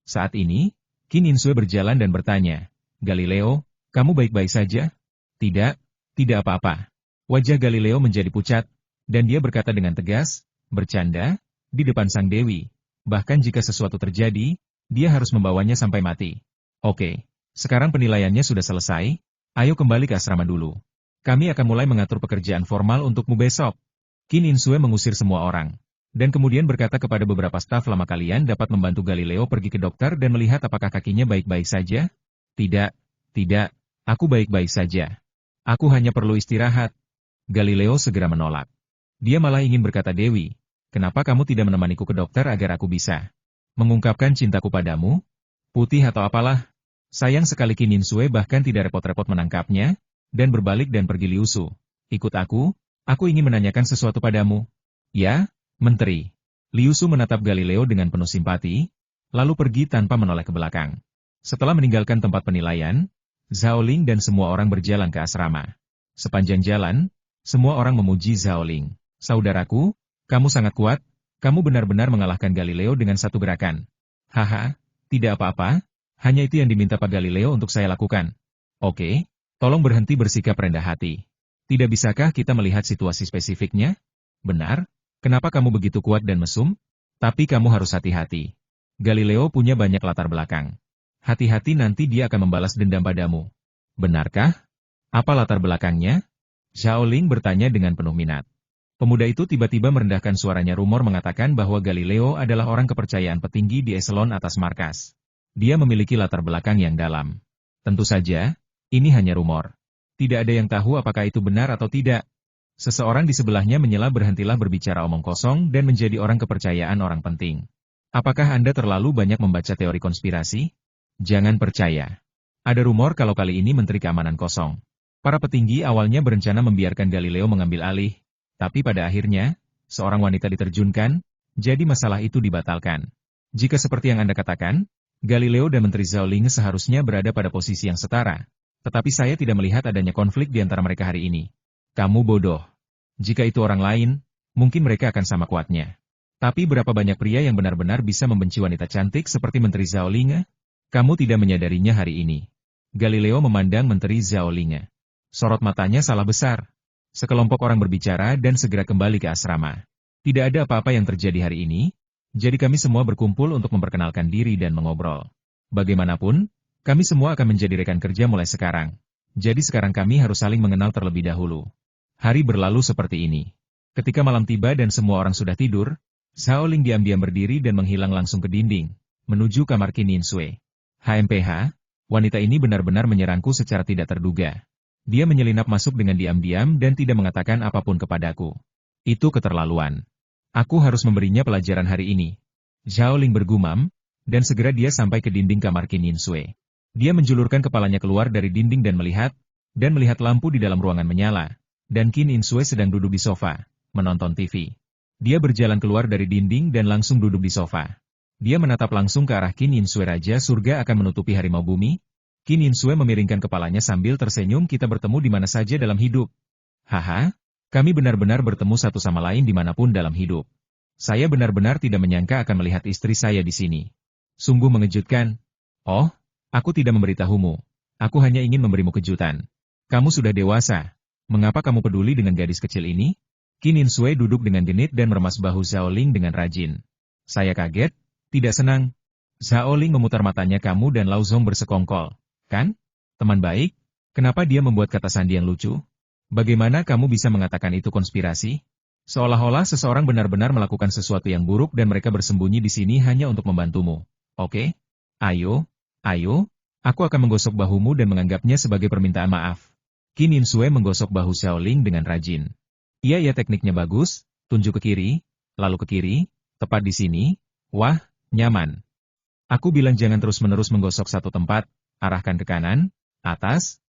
Saat ini, Qin Insue berjalan dan bertanya, Galileo, kamu baik-baik saja? Tidak, tidak apa-apa. Wajah Galileo menjadi pucat, dan dia berkata dengan tegas, bercanda, di depan sang dewi. Bahkan jika sesuatu terjadi, dia harus membawanya sampai mati. Oke, sekarang penilaiannya sudah selesai, ayo kembali ke asrama dulu. Kami akan mulai mengatur pekerjaan formal untukmu besok. Qin Insue mengusir semua orang, dan kemudian berkata kepada beberapa staf lama kalian dapat membantu Galileo pergi ke dokter dan melihat apakah kakinya baik-baik saja? Tidak, tidak, aku baik-baik saja. Aku hanya perlu istirahat. Galileo segera menolak. Dia malah ingin berkata Dewi, kenapa kamu tidak menemaniku ke dokter agar aku bisa mengungkapkan cintaku padamu? Putih atau apalah? Sayang sekali Qin Insue bahkan tidak repot-repot menangkapnya, dan berbalik dan pergi Liusu. Ikut aku ingin menanyakan sesuatu padamu. Ya, Menteri. Liusu menatap Galileo dengan penuh simpati, lalu pergi tanpa menoleh ke belakang. Setelah meninggalkan tempat penilaian, Zhao Ling dan semua orang berjalan ke asrama. Sepanjang jalan, semua orang memuji Zhao Ling. Saudaraku, kamu sangat kuat, kamu benar-benar mengalahkan Galileo dengan satu gerakan. Haha, tidak apa-apa, hanya itu yang diminta Pak Galileo untuk saya lakukan. Oke, tolong berhenti bersikap rendah hati. Tidak bisakah kita melihat situasi spesifiknya? Benar, kenapa kamu begitu kuat dan mesum? Tapi kamu harus hati-hati. Galileo punya banyak latar belakang. Hati-hati nanti dia akan membalas dendam padamu. Benarkah? Apa latar belakangnya? Zhao Ling bertanya dengan penuh minat. Pemuda itu tiba-tiba merendahkan suaranya. Rumor mengatakan bahwa Galileo adalah orang kepercayaan petinggi di eselon atas markas. Dia memiliki latar belakang yang dalam. Tentu saja, ini hanya rumor. Tidak ada yang tahu apakah itu benar atau tidak. Seseorang di sebelahnya menyela, berhentilah berbicara omong kosong dan menjadi orang kepercayaan orang penting. Apakah Anda terlalu banyak membaca teori konspirasi? Jangan percaya. Ada rumor kalau kali ini Menteri Keamanan kosong. Para petinggi awalnya berencana membiarkan Galileo mengambil alih, tapi pada akhirnya, seorang wanita diterjunkan, jadi masalah itu dibatalkan. Jika seperti yang Anda katakan, Galileo dan Menteri Zhao Ling seharusnya berada pada posisi yang setara. Tetapi saya tidak melihat adanya konflik di antara mereka hari ini. Kamu bodoh. Jika itu orang lain, mungkin mereka akan sama kuatnya. Tapi berapa banyak pria yang benar-benar bisa membenci wanita cantik seperti Menteri Zhao Ling? Kamu tidak menyadarinya hari ini. Galileo memandang Menteri Zhao Ling. Sorot matanya salah besar. Sekelompok orang berbicara dan segera kembali ke asrama. Tidak ada apa-apa yang terjadi hari ini, jadi kami semua berkumpul untuk memperkenalkan diri dan mengobrol. Bagaimanapun, kami semua akan menjadi rekan kerja mulai sekarang. Jadi sekarang kami harus saling mengenal terlebih dahulu. Hari berlalu seperti ini. Ketika malam tiba dan semua orang sudah tidur, Zhao Ling diam-diam berdiri dan menghilang langsung ke dinding, menuju kamar Qin Insue. HMPH, wanita ini benar-benar menyerangku secara tidak terduga. Dia menyelinap masuk dengan diam-diam dan tidak mengatakan apapun kepadaku. Itu keterlaluan. Aku harus memberinya pelajaran hari ini. Zhao Ling bergumam, dan segera dia sampai ke dinding kamar Qin Insue. Dia menjulurkan kepalanya keluar dari dinding dan melihat lampu di dalam ruangan menyala, dan Qin Insue sedang duduk di sofa, menonton TV. Dia berjalan keluar dari dinding dan langsung duduk di sofa. Dia menatap langsung ke arah Qin Insue. Raja surga akan menutupi harimau bumi? Qin Insue memiringkan kepalanya sambil tersenyum. Kita bertemu di mana saja dalam hidup. Haha, kami benar-benar bertemu satu sama lain dimanapun dalam hidup. Saya benar-benar tidak menyangka akan melihat istri saya di sini. Sungguh mengejutkan. Oh, aku tidak memberitahumu. Aku hanya ingin memberimu kejutan. Kamu sudah dewasa. Mengapa kamu peduli dengan gadis kecil ini? Qin Insue duduk dengan genit dan meremas bahu Zhao Ling dengan rajin. Saya kaget, tidak senang. Zhao Ling memutar matanya. Kamu dan Lao Zong bersekongkol, kan? Teman baik? Kenapa dia membuat kata sandi yang lucu? Bagaimana kamu bisa mengatakan itu konspirasi? Seolah-olah seseorang benar-benar melakukan sesuatu yang buruk dan mereka bersembunyi di sini hanya untuk membantumu. Oke? Ayo, aku akan menggosok bahumu dan menganggapnya sebagai permintaan maaf. Qin Insue menggosok bahu Zhao Ling dengan rajin. Iya, tekniknya bagus, tunjuk ke kiri, lalu ke kiri, tepat di sini. Wah, nyaman. Aku bilang jangan terus-menerus menggosok satu tempat, arahkan ke kanan, atas,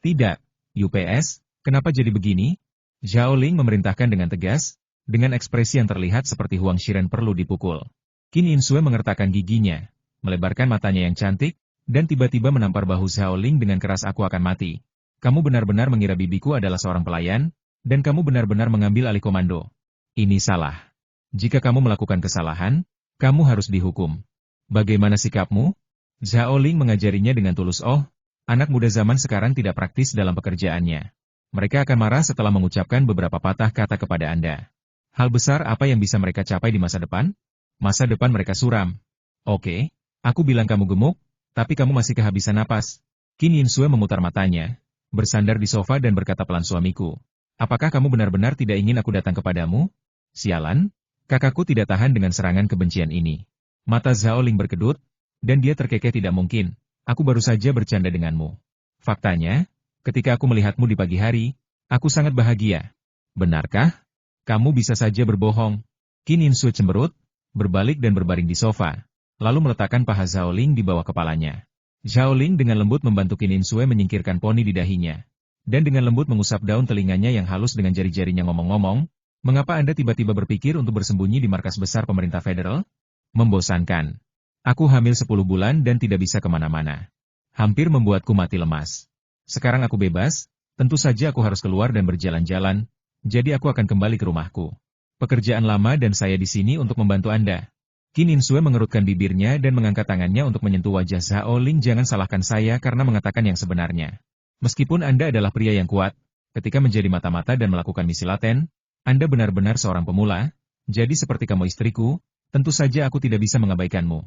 tidak. UPS, kenapa jadi begini? Zhao Ling memerintahkan dengan tegas, dengan ekspresi yang terlihat seperti Huang Shiren perlu dipukul. Qin Insue mengertakkan giginya, melebarkan matanya yang cantik, dan tiba-tiba menampar bahu Zhao Ling dengan keras. Aku akan mati. Kamu benar-benar mengira bibiku adalah seorang pelayan, dan kamu benar-benar mengambil alih komando. Ini salah. Jika kamu melakukan kesalahan, kamu harus dihukum. Bagaimana sikapmu? Zhao Ling mengajarinya dengan tulus. Oh, anak muda zaman sekarang tidak praktis dalam pekerjaannya. Mereka akan marah setelah mengucapkan beberapa patah kata kepada Anda. Hal besar apa yang bisa mereka capai di masa depan? Masa depan mereka suram. Oke, aku bilang kamu gemuk, tapi kamu masih kehabisan napas. Qin Insue memutar matanya, bersandar di sofa dan berkata pelan, suamiku. Apakah kamu benar-benar tidak ingin aku datang kepadamu? Sialan, kakakku tidak tahan dengan serangan kebencian ini. Mata Zhao Ling berkedut, dan dia terkekeh. Tidak mungkin, aku baru saja bercanda denganmu. Faktanya, ketika aku melihatmu di pagi hari, aku sangat bahagia. Benarkah? Kamu bisa saja berbohong. Qin Insue cemberut, berbalik dan berbaring di sofa, lalu meletakkan paha Zhao Ling di bawah kepalanya. Zhao Ling dengan lembut membantu Qin Insue menyingkirkan poni di dahinya, dan dengan lembut mengusap daun telinganya yang halus dengan jari-jarinya. Ngomong-ngomong, mengapa Anda tiba-tiba berpikir untuk bersembunyi di markas besar pemerintah federal? Membosankan. Aku hamil 10 bulan dan tidak bisa kemana-mana. Hampir membuatku mati lemas. Sekarang aku bebas, tentu saja aku harus keluar dan berjalan-jalan, jadi aku akan kembali ke rumahku. Pekerjaan lama dan saya di sini untuk membantu Anda. Qin Insue mengerutkan bibirnya dan mengangkat tangannya untuk menyentuh wajah Zhao Ling. Jangan salahkan saya karena mengatakan yang sebenarnya. Meskipun Anda adalah pria yang kuat, ketika menjadi mata-mata dan melakukan misi laten, Anda benar-benar seorang pemula, jadi seperti kamu istriku, tentu saja aku tidak bisa mengabaikanmu.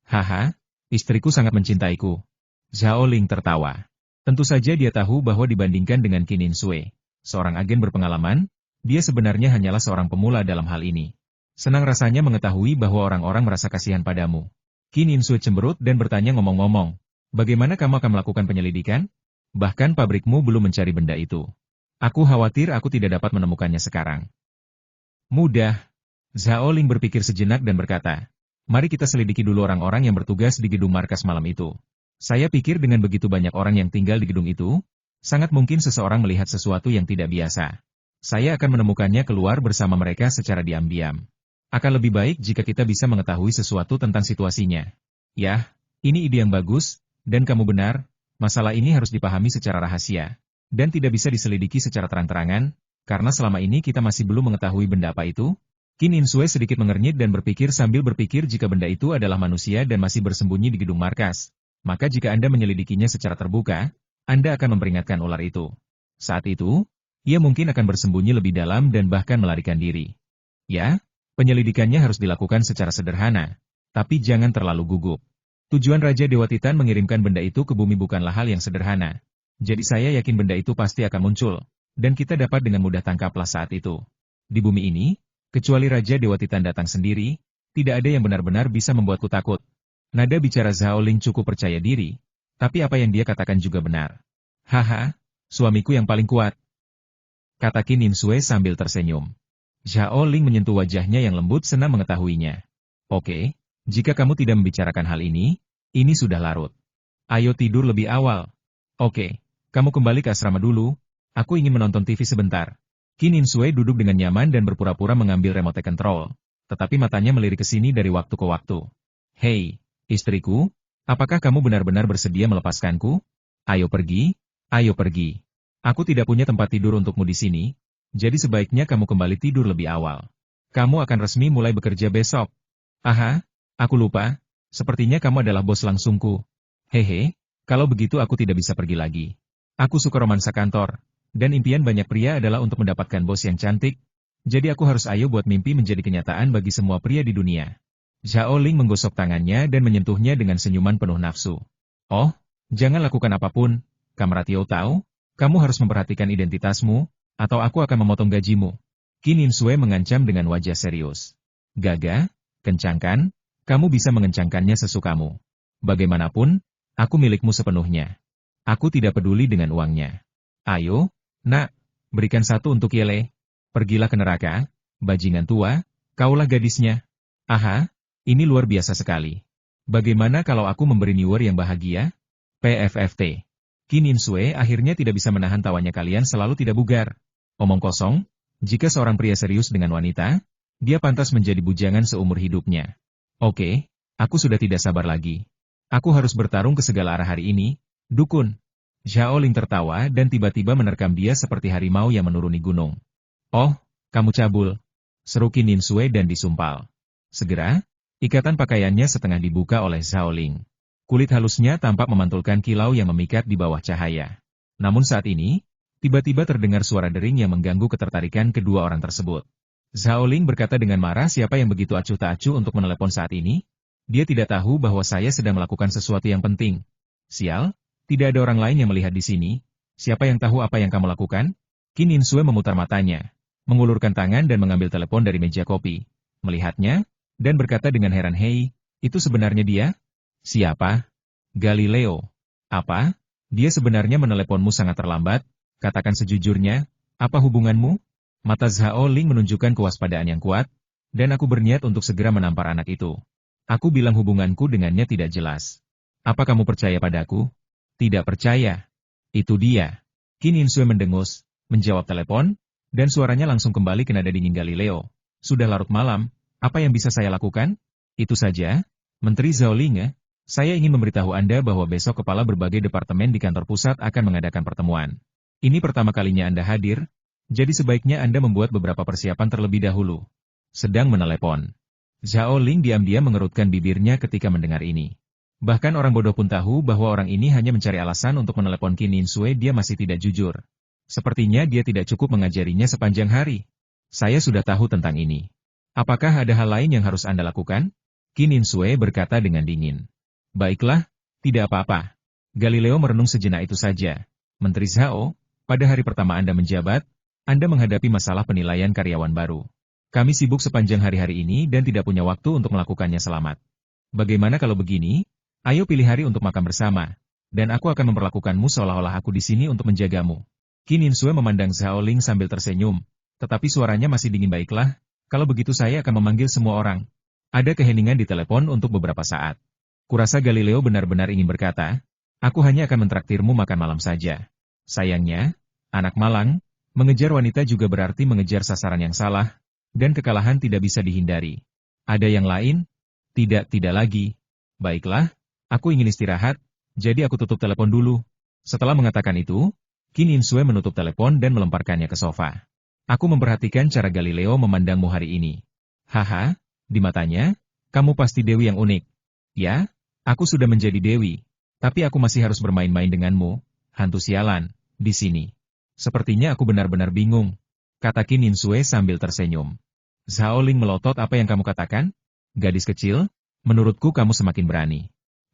Haha, istriku sangat mencintaiku. Zhao Ling tertawa. Tentu saja dia tahu bahwa dibandingkan dengan Qin Insue, seorang agen berpengalaman, dia sebenarnya hanyalah seorang pemula dalam hal ini. Senang rasanya mengetahui bahwa orang-orang merasa kasihan padamu. Qin Insue cemberut dan bertanya, ngomong-ngomong, bagaimana kamu akan melakukan penyelidikan? Bahkan pabrikmu belum mencari benda itu. Aku khawatir aku tidak dapat menemukannya sekarang. Mudah. Zhao Ling berpikir sejenak dan berkata, mari kita selidiki dulu orang-orang yang bertugas di gedung markas malam itu. Saya pikir dengan begitu banyak orang yang tinggal di gedung itu, sangat mungkin seseorang melihat sesuatu yang tidak biasa. Saya akan menemukannya keluar bersama mereka secara diam-diam. Akan lebih baik jika kita bisa mengetahui sesuatu tentang situasinya. Yah, ini ide yang bagus, dan kamu benar. Masalah ini harus dipahami secara rahasia, dan tidak bisa diselidiki secara terang-terangan, karena selama ini kita masih belum mengetahui benda apa itu. Qin Insue sedikit mengernyit dan berpikir sambil berpikir, jika benda itu adalah manusia dan masih bersembunyi di gedung markas, maka jika Anda menyelidikinya secara terbuka, Anda akan memperingatkan ular itu. Saat itu, ia mungkin akan bersembunyi lebih dalam dan bahkan melarikan diri. Ya, penyelidikannya harus dilakukan secara sederhana, tapi jangan terlalu gugup. Tujuan Raja Dewa Titan mengirimkan benda itu ke bumi bukanlah hal yang sederhana. Jadi saya yakin benda itu pasti akan muncul, dan kita dapat dengan mudah tangkaplah saat itu. Di bumi ini, kecuali Raja Dewa Titan datang sendiri, tidak ada yang benar-benar bisa membuatku takut. Nada bicara Zhao Ling cukup percaya diri, tapi apa yang dia katakan juga benar. Haha, suamiku yang paling kuat, kata Qin Insue sambil tersenyum. Zhao Ling menyentuh wajahnya yang lembut, senang mengetahuinya. Oke. Jika kamu tidak membicarakan hal ini sudah larut. Ayo tidur lebih awal. Oke, kamu kembali ke asrama dulu, aku ingin menonton TV sebentar. Qin Insue duduk dengan nyaman dan berpura-pura mengambil remote control, tetapi matanya melirik ke sini dari waktu ke waktu. Hei, istriku, apakah kamu benar-benar bersedia melepaskanku? Ayo pergi, ayo pergi. Aku tidak punya tempat tidur untukmu di sini, jadi sebaiknya kamu kembali tidur lebih awal. Kamu akan resmi mulai bekerja besok. Aha. Aku lupa, sepertinya kamu adalah bos langsungku. Hehe, kalau begitu aku tidak bisa pergi lagi. Aku suka romansa kantor, dan impian banyak pria adalah untuk mendapatkan bos yang cantik, jadi aku harus ayo buat mimpi menjadi kenyataan bagi semua pria di dunia. Zhao Ling menggosok tangannya dan menyentuhnya dengan senyuman penuh nafsu. Oh, jangan lakukan apapun, Kamratio tahu, kamu harus memperhatikan identitasmu, atau aku akan memotong gajimu. Qin Insue mengancam dengan wajah serius. Gaga, kencangkan. Kamu bisa mengencangkannya sesukamu. Bagaimanapun, aku milikmu sepenuhnya. Aku tidak peduli dengan uangnya. Ayo, nak, berikan satu untuk Yele. Pergilah ke neraka, bajingan tua, kaulah gadisnya. Aha, ini luar biasa sekali. Bagaimana kalau aku memberi Newer yang bahagia? PFFT. Qin Insue akhirnya tidak bisa menahan tawanya, kalian selalu tidak bugar. Omong kosong, jika seorang pria serius dengan wanita, dia pantas menjadi bujangan seumur hidupnya. Oke, aku sudah tidak sabar lagi. Aku harus bertarung ke segala arah hari ini, dukun. Zhao Ling tertawa dan tiba-tiba menerkam dia seperti harimau yang menuruni gunung. Oh, kamu cabul, seru Qin Insue dan disumpal. Segera, ikatan pakaiannya setengah dibuka oleh Zhao Ling. Kulit halusnya tampak memantulkan kilau yang memikat di bawah cahaya. Namun saat ini, tiba-tiba terdengar suara dering yang mengganggu ketertarikan kedua orang tersebut. Zhao Ling berkata dengan marah, siapa yang begitu acuh tak acuh untuk menelepon saat ini? Dia tidak tahu bahwa saya sedang melakukan sesuatu yang penting. Sial, tidak ada orang lain yang melihat di sini. Siapa yang tahu apa yang kamu lakukan? Qin Insue memutar matanya, mengulurkan tangan dan mengambil telepon dari meja kopi. Melihatnya, dan berkata dengan heran, hei, itu sebenarnya dia? Siapa? Galileo. Apa? Dia sebenarnya meneleponmu sangat terlambat? Katakan sejujurnya, apa hubunganmu? Mata Zhao Ling menunjukkan kewaspadaan yang kuat, dan aku berniat untuk segera menampar anak itu. Aku bilang hubunganku dengannya tidak jelas. Apa kamu percaya padaku? Tidak percaya. Itu dia. Qin Insue mendengus, menjawab telepon, dan suaranya langsung kembali ke nada dingin Galileo. Sudah larut malam, apa yang bisa saya lakukan? Itu saja, Menteri Zhao Ling. Saya ingin memberitahu Anda bahwa besok kepala berbagai departemen di kantor pusat akan mengadakan pertemuan. Ini pertama kalinya Anda hadir, jadi sebaiknya Anda membuat beberapa persiapan terlebih dahulu. Sedang menelepon. Zhao Ling diam-diam mengerutkan bibirnya ketika mendengar ini. Bahkan orang bodoh pun tahu bahwa orang ini hanya mencari alasan untuk menelepon Qin Insue, dia masih tidak jujur. Sepertinya dia tidak cukup mengajarinya sepanjang hari. Saya sudah tahu tentang ini. Apakah ada hal lain yang harus Anda lakukan? Qin Insue berkata dengan dingin. Baiklah, tidak apa-apa. Galileo merenung sejenak, itu saja. Menteri Zhao, pada hari pertama Anda menjabat, Anda menghadapi masalah penilaian karyawan baru. Kami sibuk sepanjang hari-hari ini dan tidak punya waktu untuk melakukannya. Selamat. Bagaimana kalau begini? Ayo pilih hari untuk makan bersama, dan aku akan memperlakukanmu seolah-olah aku di sini untuk menjagamu. Qin Insue memandang Zhao Ling sambil tersenyum, tetapi suaranya masih dingin. Baiklah, kalau begitu saya akan memanggil semua orang. Ada keheningan di telepon untuk beberapa saat. Kurasa Galileo benar-benar ingin berkata, aku hanya akan mentraktirmu makan malam saja. Sayangnya, anak malang, mengejar wanita juga berarti mengejar sasaran yang salah, dan kekalahan tidak bisa dihindari. Ada yang lain? Tidak lagi. Baiklah, aku ingin istirahat, jadi aku tutup telepon dulu. Setelah mengatakan itu, Qin Insue menutup telepon dan melemparkannya ke sofa. Aku memperhatikan cara Galileo memandangmu hari ini. Haha, di matanya, kamu pasti dewi yang unik. Ya? Aku sudah menjadi dewi, tapi aku masih harus bermain-main denganmu, hantu sialan, di sini. Sepertinya aku benar-benar bingung, kata Qin Insue sambil tersenyum. Zhao Ling melotot, apa yang kamu katakan? Gadis kecil, menurutku kamu semakin berani.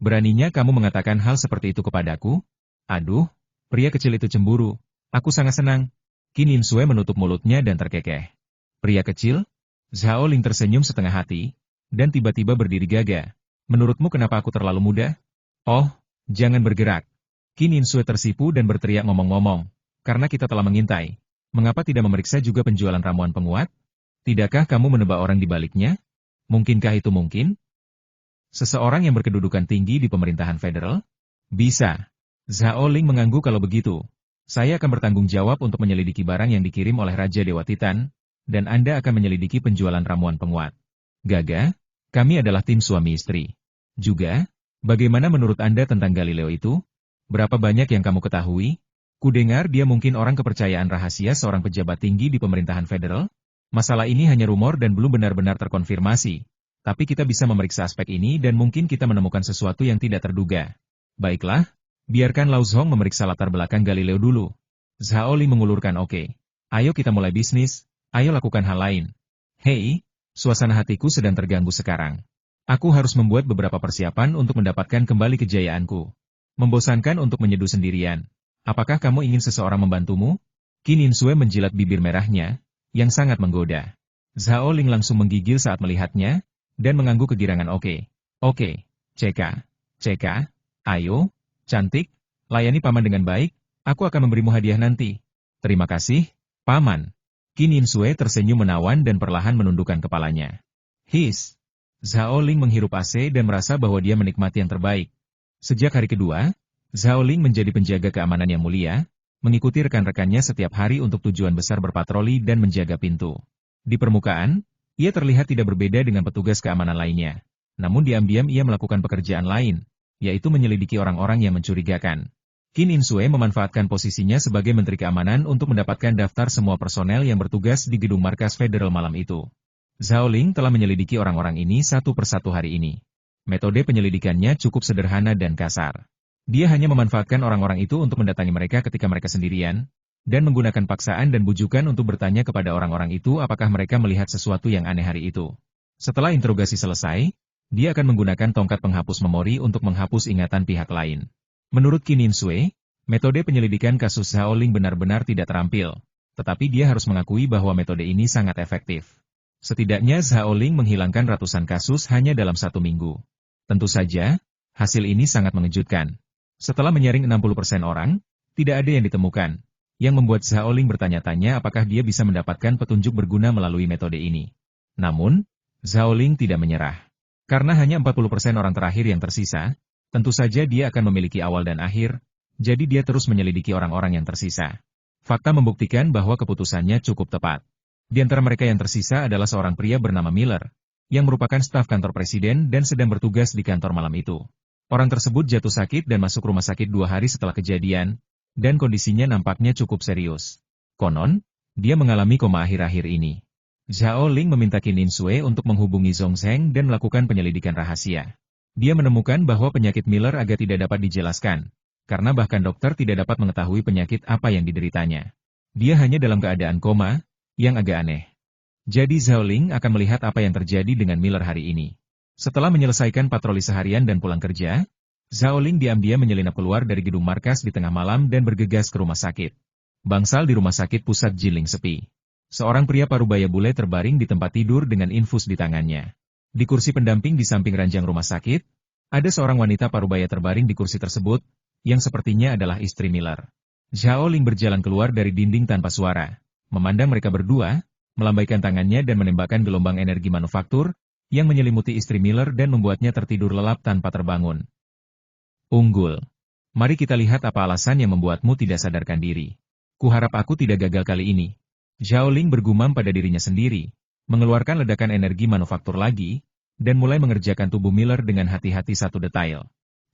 Beraninya kamu mengatakan hal seperti itu kepadaku? Aduh, pria kecil itu cemburu. Aku sangat senang. Qin Insue menutup mulutnya dan terkekeh. Pria kecil? Zhao Ling tersenyum setengah hati, dan tiba-tiba berdiri gagah. Menurutmu kenapa aku terlalu muda? Oh, jangan bergerak. Qin Insue tersipu dan berteriak, ngomong-ngomong. Karena kita telah mengintai. Mengapa tidak memeriksa juga penjualan ramuan penguat? Tidakkah kamu menebak orang di baliknya? Mungkinkah itu mungkin? Seseorang yang berkedudukan tinggi di pemerintahan federal? Bisa. Zhao Ling mengangguk, kalau begitu. Saya akan bertanggung jawab untuk menyelidiki barang yang dikirim oleh Raja Dewa Titan, dan Anda akan menyelidiki penjualan ramuan penguat. Gaga, kami adalah tim suami istri. Juga, bagaimana menurut Anda tentang Galileo itu? Berapa banyak yang kamu ketahui? Kudengar dia mungkin orang kepercayaan rahasia seorang pejabat tinggi di pemerintahan federal? Masalah ini hanya rumor dan belum benar-benar terkonfirmasi. Tapi kita bisa memeriksa aspek ini dan mungkin kita menemukan sesuatu yang tidak terduga. Baiklah, biarkan Lao Zhong memeriksa latar belakang Galileo dulu. Zhao Li mengulurkan, oke. Ayo kita mulai bisnis, ayo lakukan hal lain. Hei, suasana hatiku sedang terganggu sekarang. Aku harus membuat beberapa persiapan untuk mendapatkan kembali kejayaanku. Membosankan untuk menyeduh sendirian. Apakah kamu ingin seseorang membantumu? Qin Insue menjilat bibir merahnya, yang sangat menggoda. Zhao Ling langsung menggigil saat melihatnya, dan mengangguk kegirangan. Oke, CK, ayo, cantik, layani paman dengan baik, aku akan memberimu hadiah nanti. Terima kasih, paman. Qin Insue tersenyum menawan dan perlahan menundukkan kepalanya. His. Zhao Ling menghirup AC dan merasa bahwa dia menikmati yang terbaik. Sejak hari kedua, Zhao Ling menjadi penjaga keamanan yang mulia, mengikuti rekan-rekannya setiap hari untuk tujuan besar berpatroli dan menjaga pintu. Di permukaan, ia terlihat tidak berbeda dengan petugas keamanan lainnya. Namun diam-diam ia melakukan pekerjaan lain, yaitu menyelidiki orang-orang yang mencurigakan. Qin Insue memanfaatkan posisinya sebagai Menteri Keamanan untuk mendapatkan daftar semua personel yang bertugas di gedung markas federal malam itu. Zhao Ling telah menyelidiki orang-orang ini satu persatu hari ini. Metode penyelidikannya cukup sederhana dan kasar. Dia hanya memanfaatkan orang-orang itu untuk mendatangi mereka ketika mereka sendirian, dan menggunakan paksaan dan bujukan untuk bertanya kepada orang-orang itu apakah mereka melihat sesuatu yang aneh hari itu. Setelah interogasi selesai, dia akan menggunakan tongkat penghapus memori untuk menghapus ingatan pihak lain. Menurut Qin Insue, metode penyelidikan kasus Zhao Ling benar-benar tidak terampil, tetapi dia harus mengakui bahwa metode ini sangat efektif. Setidaknya Zhao Ling menghilangkan ratusan kasus hanya dalam 1 minggu. Tentu saja, hasil ini sangat mengejutkan. Setelah menyaring 60% orang, tidak ada yang ditemukan, yang membuat Zhao Ling bertanya-tanya apakah dia bisa mendapatkan petunjuk berguna melalui metode ini. Namun, Zhao Ling tidak menyerah. Karena hanya 40% orang terakhir yang tersisa, tentu saja dia akan memiliki awal dan akhir, jadi dia terus menyelidiki orang-orang yang tersisa. Fakta membuktikan bahwa keputusannya cukup tepat. Di antara mereka yang tersisa adalah seorang pria bernama Miller, yang merupakan staf kantor presiden dan sedang bertugas di kantor malam itu. Orang tersebut jatuh sakit dan masuk rumah sakit 2 hari setelah kejadian, dan kondisinya nampaknya cukup serius. Konon, dia mengalami koma akhir-akhir ini. Zhao Ling meminta Qin Insue untuk menghubungi Zhong Zheng dan melakukan penyelidikan rahasia. Dia menemukan bahwa penyakit Miller agak tidak dapat dijelaskan, karena bahkan dokter tidak dapat mengetahui penyakit apa yang dideritanya. Dia hanya dalam keadaan koma, yang agak aneh. Jadi Zhao Ling akan melihat apa yang terjadi dengan Miller hari ini. Setelah menyelesaikan patroli seharian dan pulang kerja, Zhao Ling diam-diam menyelinap keluar dari gedung markas di tengah malam dan bergegas ke rumah sakit. Bangsal di rumah sakit pusat Jiling sepi. Seorang pria parubaya bule terbaring di tempat tidur dengan infus di tangannya. Di kursi pendamping di samping ranjang rumah sakit, ada seorang wanita parubaya terbaring di kursi tersebut, yang sepertinya adalah istri Miller. Zhao Ling berjalan keluar dari dinding tanpa suara, memandang mereka berdua, melambaikan tangannya dan menembakkan gelombang energi manufaktur, yang menyelimuti istri Miller dan membuatnya tertidur lelap tanpa terbangun. Unggul. Mari kita lihat apa alasan yang membuatmu tidak sadarkan diri. Kuharap aku tidak gagal kali ini. Zhao Ling bergumam pada dirinya sendiri, mengeluarkan ledakan energi manufaktur lagi, dan mulai mengerjakan tubuh Miller dengan hati-hati satu detail.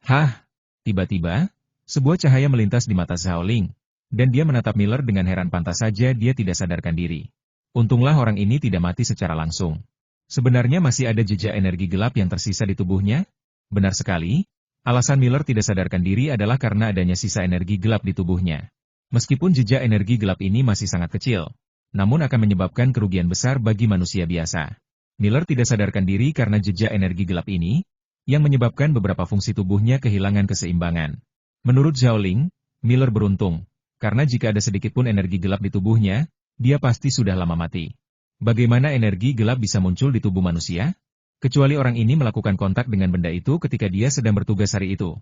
Hah! Tiba-tiba, sebuah cahaya melintas di mata Zhao Ling, dan dia menatap Miller dengan heran pantas saja dia tidak sadarkan diri. Untunglah orang ini tidak mati secara langsung. Sebenarnya masih ada jejak energi gelap yang tersisa di tubuhnya? Benar sekali, alasan Miller tidak sadarkan diri adalah karena adanya sisa energi gelap di tubuhnya. Meskipun jejak energi gelap ini masih sangat kecil, namun akan menyebabkan kerugian besar bagi manusia biasa. Miller tidak sadarkan diri karena jejak energi gelap ini, yang menyebabkan beberapa fungsi tubuhnya kehilangan keseimbangan. Menurut Zhao Ling, Miller beruntung, karena jika ada sedikit pun energi gelap di tubuhnya, dia pasti sudah lama mati. Bagaimana energi gelap bisa muncul di tubuh manusia? Kecuali orang ini melakukan kontak dengan benda itu ketika dia sedang bertugas hari itu.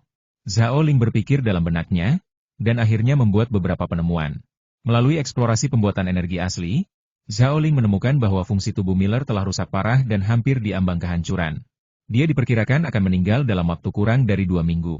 Zhao Ling berpikir dalam benaknya, dan akhirnya membuat beberapa penemuan. Melalui eksplorasi pembuatan energi asli, Zhao Ling menemukan bahwa fungsi tubuh Miller telah rusak parah dan hampir diambang kehancuran. Dia diperkirakan akan meninggal dalam waktu kurang dari 2 minggu.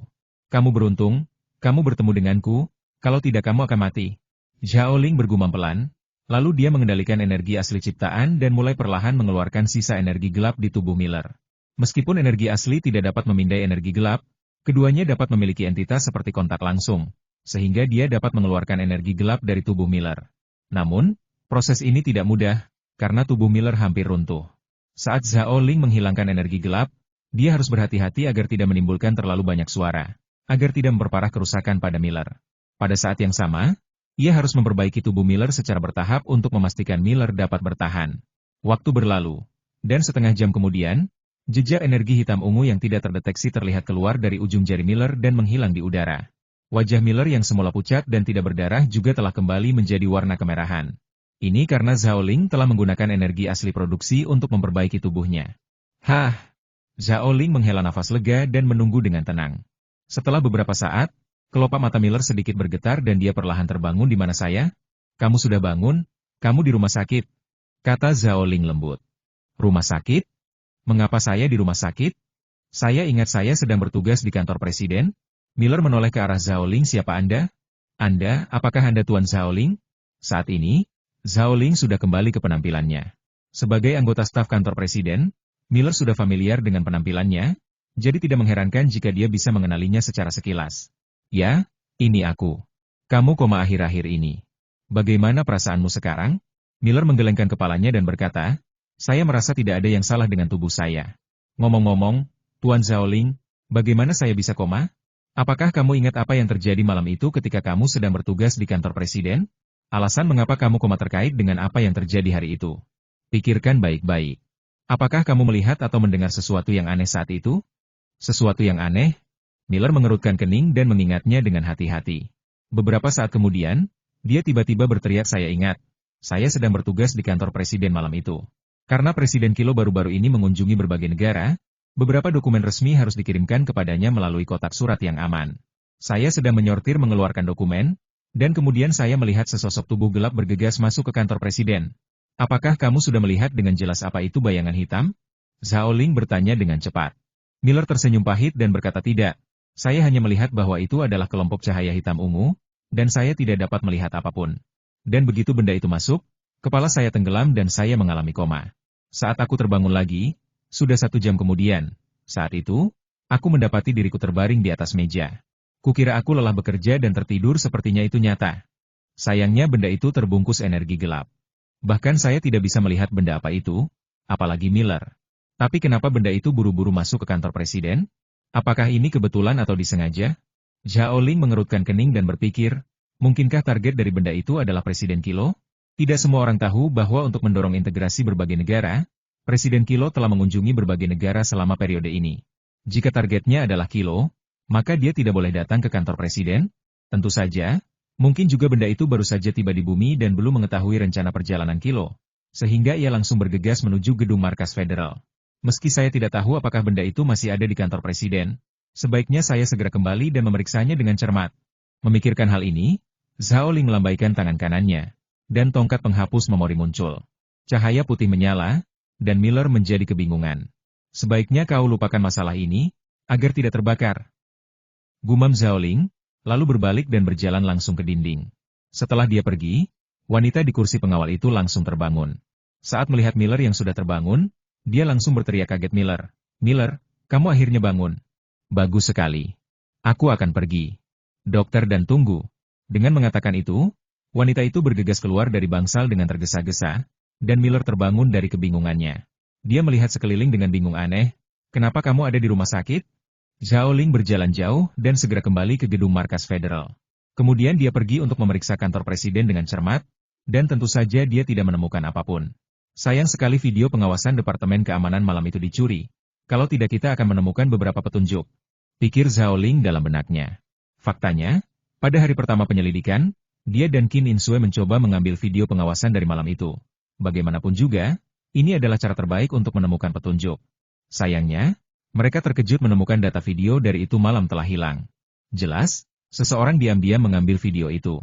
Kamu beruntung, kamu bertemu denganku, kalau tidak kamu akan mati. Zhao Ling bergumam pelan. Lalu dia mengendalikan energi asli ciptaan dan mulai perlahan mengeluarkan sisa energi gelap di tubuh Miller. Meskipun energi asli tidak dapat memindai energi gelap, keduanya dapat memiliki entitas seperti kontak langsung, sehingga dia dapat mengeluarkan energi gelap dari tubuh Miller. Namun, proses ini tidak mudah, karena tubuh Miller hampir runtuh. Saat Zhao Ling menghilangkan energi gelap, dia harus berhati-hati agar tidak menimbulkan terlalu banyak suara, agar tidak memperparah kerusakan pada Miller. Pada saat yang sama, ia harus memperbaiki tubuh Miller secara bertahap untuk memastikan Miller dapat bertahan. Waktu berlalu, dan setengah jam kemudian, jejak energi hitam ungu yang tidak terdeteksi terlihat keluar dari ujung jari Miller dan menghilang di udara. Wajah Miller yang semula pucat dan tidak berdarah juga telah kembali menjadi warna kemerahan. Ini karena Zhao Ling telah menggunakan energi asli produksi untuk memperbaiki tubuhnya. Hah! Zhao Ling menghela nafas lega dan menunggu dengan tenang. Setelah beberapa saat, kelopak mata Miller sedikit bergetar dan dia perlahan terbangun. Di mana saya? Kamu sudah bangun? Kamu di rumah sakit? Kata Zhao Ling lembut. Rumah sakit? Mengapa saya di rumah sakit? Saya ingat saya sedang bertugas di kantor presiden. Miller menoleh ke arah Zhao Ling. Siapa Anda? Anda, apakah Anda Tuan Zhao Ling? Saat ini, Zhao Ling sudah kembali ke penampilannya. Sebagai anggota staf kantor presiden, Miller sudah familiar dengan penampilannya, jadi tidak mengherankan jika dia bisa mengenalinya secara sekilas. Ya, ini aku. Kamu akhir-akhir ini. Bagaimana perasaanmu sekarang? Miller menggelengkan kepalanya dan berkata, saya merasa tidak ada yang salah dengan tubuh saya. Ngomong-ngomong, Tuan Zhao Ling, bagaimana saya bisa koma? Apakah kamu ingat apa yang terjadi malam itu ketika kamu sedang bertugas di kantor presiden? Alasan mengapa kamu koma terkait dengan apa yang terjadi hari itu. Pikirkan baik-baik. Apakah kamu melihat atau mendengar sesuatu yang aneh saat itu? Sesuatu yang aneh? Miller mengerutkan kening dan mengingatnya dengan hati-hati. Beberapa saat kemudian, dia tiba-tiba berteriak, saya ingat. Saya sedang bertugas di kantor presiden malam itu. Karena Presiden Kilo baru-baru ini mengunjungi berbagai negara, beberapa dokumen resmi harus dikirimkan kepadanya melalui kotak surat yang aman. Saya sedang menyortir mengeluarkan dokumen, dan kemudian saya melihat sesosok tubuh gelap bergegas masuk ke kantor presiden. Apakah kamu sudah melihat dengan jelas apa itu bayangan hitam? Zhao Ling bertanya dengan cepat. Miller tersenyum pahit dan berkata tidak. Saya hanya melihat bahwa itu adalah kelompok cahaya hitam ungu, dan saya tidak dapat melihat apapun. Dan begitu benda itu masuk, kepala saya tenggelam dan saya mengalami koma. Saat aku terbangun lagi, sudah 1 jam kemudian. Saat itu, aku mendapati diriku terbaring di atas meja. Kukira aku lelah bekerja dan tertidur sepertinya itu nyata. Sayangnya benda itu terbungkus energi gelap. Bahkan saya tidak bisa melihat benda apa itu, apalagi Miller. Tapi kenapa benda itu buru-buru masuk ke kantor presiden? Apakah ini kebetulan atau disengaja? Zhao Ling mengerutkan kening dan berpikir, mungkinkah target dari benda itu adalah Presiden Kilo? Tidak semua orang tahu bahwa untuk mendorong integrasi berbagai negara, Presiden Kilo telah mengunjungi berbagai negara selama periode ini. Jika targetnya adalah Kilo, maka dia tidak boleh datang ke kantor presiden? Tentu saja, mungkin juga benda itu baru saja tiba di bumi dan belum mengetahui rencana perjalanan Kilo, sehingga ia langsung bergegas menuju gedung markas federal. Meski saya tidak tahu apakah benda itu masih ada di kantor presiden, sebaiknya saya segera kembali dan memeriksanya dengan cermat. Memikirkan hal ini, Zhao Ling melambaikan tangan kanannya, dan tongkat penghapus memori muncul. Cahaya putih menyala, dan Miller menjadi kebingungan. Sebaiknya kau lupakan masalah ini, agar tidak terbakar. Gumam Zhao Ling, lalu berbalik dan berjalan langsung ke dinding. Setelah dia pergi, wanita di kursi pengawal itu langsung terbangun. Saat melihat Miller yang sudah terbangun, dia langsung berteriak kaget Miller. Miller, kamu akhirnya bangun. Bagus sekali. Aku akan pergi. Dokter dan tunggu. Dengan mengatakan itu, wanita itu bergegas keluar dari bangsal dengan tergesa-gesa, dan Miller terbangun dari kebingungannya. Dia melihat sekeliling dengan bingung aneh. Kenapa kamu ada di rumah sakit? Zhao Ling berjalan jauh dan segera kembali ke gedung markas federal. Kemudian dia pergi untuk memeriksa kantor presiden dengan cermat, dan tentu saja dia tidak menemukan apapun. Sayang sekali video pengawasan Departemen Keamanan malam itu dicuri. Kalau tidak kita akan menemukan beberapa petunjuk. Pikir Zhao Ling dalam benaknya. Faktanya, pada hari pertama penyelidikan, dia dan Qin Insue mencoba mengambil video pengawasan dari malam itu. Bagaimanapun juga, ini adalah cara terbaik untuk menemukan petunjuk. Sayangnya, mereka terkejut menemukan data video dari itu malam telah hilang. Jelas, seseorang diam-diam mengambil video itu.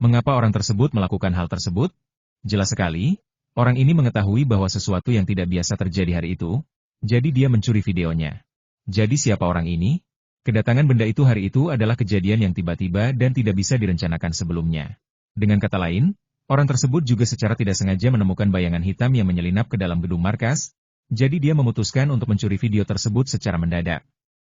Mengapa orang tersebut melakukan hal tersebut? Jelas sekali, orang ini mengetahui bahwa sesuatu yang tidak biasa terjadi hari itu, jadi dia mencuri videonya. Jadi siapa orang ini? Kedatangan benda itu hari itu adalah kejadian yang tiba-tiba dan tidak bisa direncanakan sebelumnya. Dengan kata lain, orang tersebut juga secara tidak sengaja menemukan bayangan hitam yang menyelinap ke dalam gedung markas, jadi dia memutuskan untuk mencuri video tersebut secara mendadak.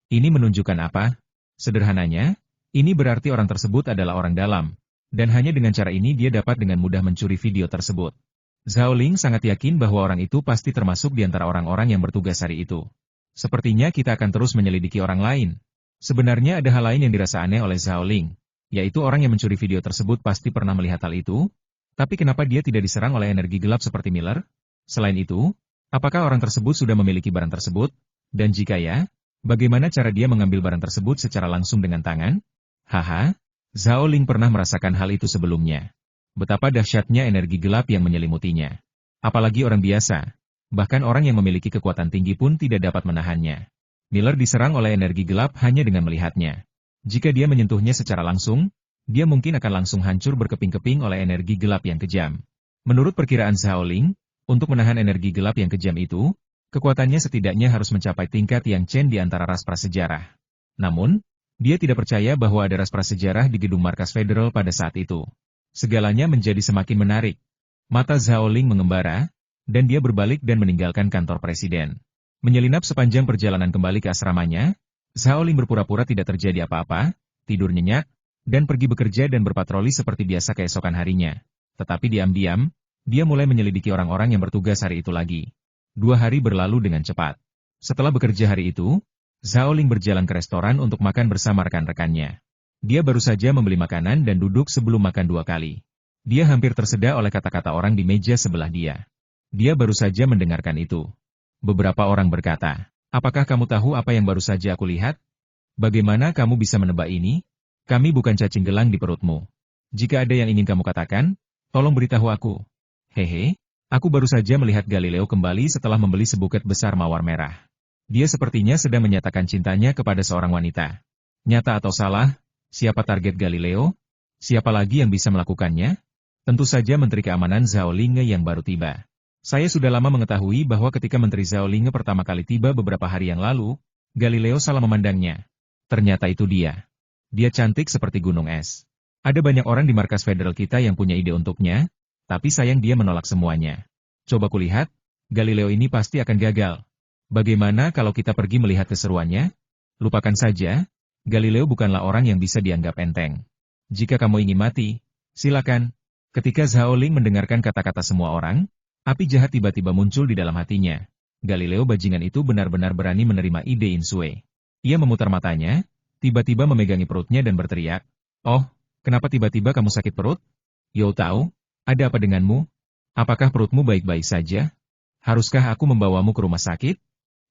Ini menunjukkan apa? Sederhananya, ini berarti orang tersebut adalah orang dalam, dan hanya dengan cara ini dia dapat dengan mudah mencuri video tersebut. Zhao Ling sangat yakin bahwa orang itu pasti termasuk di antara orang-orang yang bertugas hari itu. Sepertinya kita akan terus menyelidiki orang lain. Sebenarnya ada hal lain yang dirasa aneh oleh Zhao Ling, yaitu orang yang mencuri video tersebut pasti pernah melihat hal itu, tapi kenapa dia tidak diserang oleh energi gelap seperti Miller? Selain itu, apakah orang tersebut sudah memiliki barang tersebut? Dan jika ya, bagaimana cara dia mengambil barang tersebut secara langsung dengan tangan? Haha, Zhao Ling pernah merasakan hal itu sebelumnya. Betapa dahsyatnya energi gelap yang menyelimutinya. Apalagi orang biasa, bahkan orang yang memiliki kekuatan tinggi pun tidak dapat menahannya. Miller diserang oleh energi gelap hanya dengan melihatnya. Jika dia menyentuhnya secara langsung, dia mungkin akan langsung hancur berkeping-keping oleh energi gelap yang kejam. Menurut perkiraan Zhao Ling, untuk menahan energi gelap yang kejam itu, kekuatannya setidaknya harus mencapai tingkat yang Chen di antara ras prasejarah. Namun, Dia tidak percaya bahwa ada ras prasejarah di gedung markas federal pada saat itu. Segalanya menjadi semakin menarik. Mata Zhao Ling mengembara, dan dia berbalik dan meninggalkan kantor presiden. Menyelinap sepanjang perjalanan kembali ke asramanya, Zhao Ling berpura-pura tidak terjadi apa-apa, tidur nyenyak, dan pergi bekerja dan berpatroli seperti biasa keesokan harinya. Tetapi diam-diam, dia mulai menyelidiki orang-orang yang bertugas hari itu lagi. 2 hari berlalu dengan cepat. Setelah bekerja hari itu, Zhao Ling berjalan ke restoran untuk makan bersama rekan-rekannya. Dia baru saja membeli makanan dan duduk sebelum makan 2 kali. Dia hampir tersedak oleh kata-kata orang di meja sebelah dia. Dia baru saja mendengarkan itu. Beberapa orang berkata, "Apakah kamu tahu apa yang baru saja aku lihat? Bagaimana kamu bisa menebak ini? Kami bukan cacing gelang di perutmu. Jika ada yang ingin kamu katakan, tolong beritahu aku." Hehe, aku baru saja melihat Galileo kembali setelah membeli sebuket besar mawar merah. Dia sepertinya sedang menyatakan cintanya kepada seorang wanita. Nyata atau salah, siapa target Galileo? Siapa lagi yang bisa melakukannya? Tentu saja Menteri Keamanan Zhao Linge yang baru tiba. Saya sudah lama mengetahui bahwa ketika Menteri Zhao Linge pertama kali tiba beberapa hari yang lalu, Galileo salah memandangnya. Ternyata itu dia. Dia cantik seperti gunung es. Ada banyak orang di markas federal kita yang punya ide untuknya, tapi sayang dia menolak semuanya. Coba kulihat, Galileo ini pasti akan gagal. Bagaimana kalau kita pergi melihat keseruannya? Lupakan saja, Galileo bukanlah orang yang bisa dianggap enteng. Jika kamu ingin mati, silakan. Ketika Zhao Ling mendengarkan kata-kata semua orang, api jahat tiba-tiba muncul di dalam hatinya. Galileo bajingan itu benar-benar berani menerima ide Insue. Ia memutar matanya, tiba-tiba memegangi perutnya dan berteriak, "Oh, kenapa tiba-tiba kamu sakit perut? Yo tahu, ada apa denganmu? Apakah perutmu baik-baik saja? Haruskah aku membawamu ke rumah sakit?"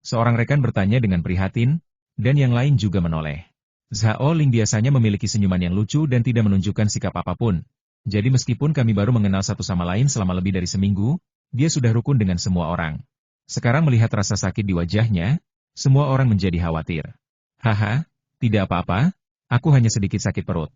Seorang rekan bertanya dengan prihatin, dan yang lain juga menoleh. Zhao Ling biasanya memiliki senyuman yang lucu dan tidak menunjukkan sikap apapun. Jadi meskipun kami baru mengenal satu sama lain selama lebih dari seminggu, dia sudah rukun dengan semua orang. Sekarang melihat rasa sakit di wajahnya, semua orang menjadi khawatir. "Haha, tidak apa-apa, aku hanya sedikit sakit perut.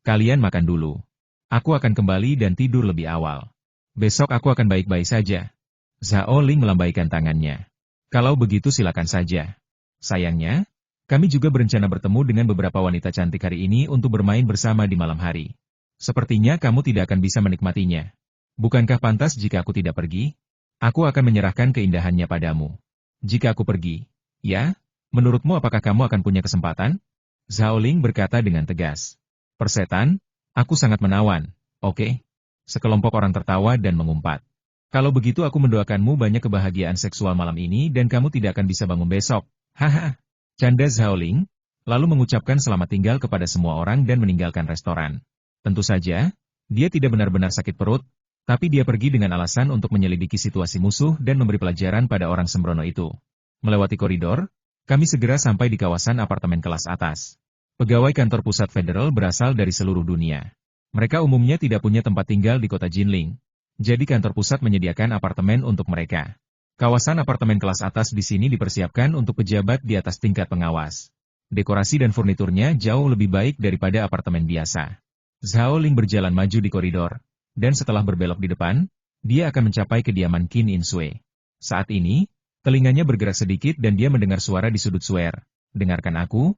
Kalian makan dulu. Aku akan kembali dan tidur lebih awal. Besok aku akan baik-baik saja." Zhao Ling melambaikan tangannya. "Kalau begitu silakan saja. Sayangnya, kami juga berencana bertemu dengan beberapa wanita cantik hari ini untuk bermain bersama di malam hari. Sepertinya kamu tidak akan bisa menikmatinya. Bukankah pantas jika aku tidak pergi? Aku akan menyerahkan keindahannya padamu. Jika aku pergi, ya, menurutmu apakah kamu akan punya kesempatan?" Zhao Ling berkata dengan tegas. "Persetan, aku sangat menawan, oke?" Sekelompok orang tertawa dan mengumpat. "Kalau begitu aku mendoakanmu banyak kebahagiaan seksual malam ini dan kamu tidak akan bisa bangun besok. Haha." Canda Zhao Ling, lalu mengucapkan selamat tinggal kepada semua orang dan meninggalkan restoran. Tentu saja, dia tidak benar-benar sakit perut, tapi dia pergi dengan alasan untuk menyelidiki situasi musuh dan memberi pelajaran pada orang sembrono itu. Melewati koridor, kami segera sampai di kawasan apartemen kelas atas. Pegawai kantor pusat federal berasal dari seluruh dunia. Mereka umumnya tidak punya tempat tinggal di kota Jinling. Jadi kantor pusat menyediakan apartemen untuk mereka. Kawasan apartemen kelas atas di sini dipersiapkan untuk pejabat di atas tingkat pengawas. Dekorasi dan furniturnya jauh lebih baik daripada apartemen biasa. Zhao Ling berjalan maju di koridor, dan setelah berbelok di depan, dia akan mencapai kediaman Qin Insue. Saat ini, telinganya bergerak sedikit dan dia mendengar suara di sudut suer. "Dengarkan aku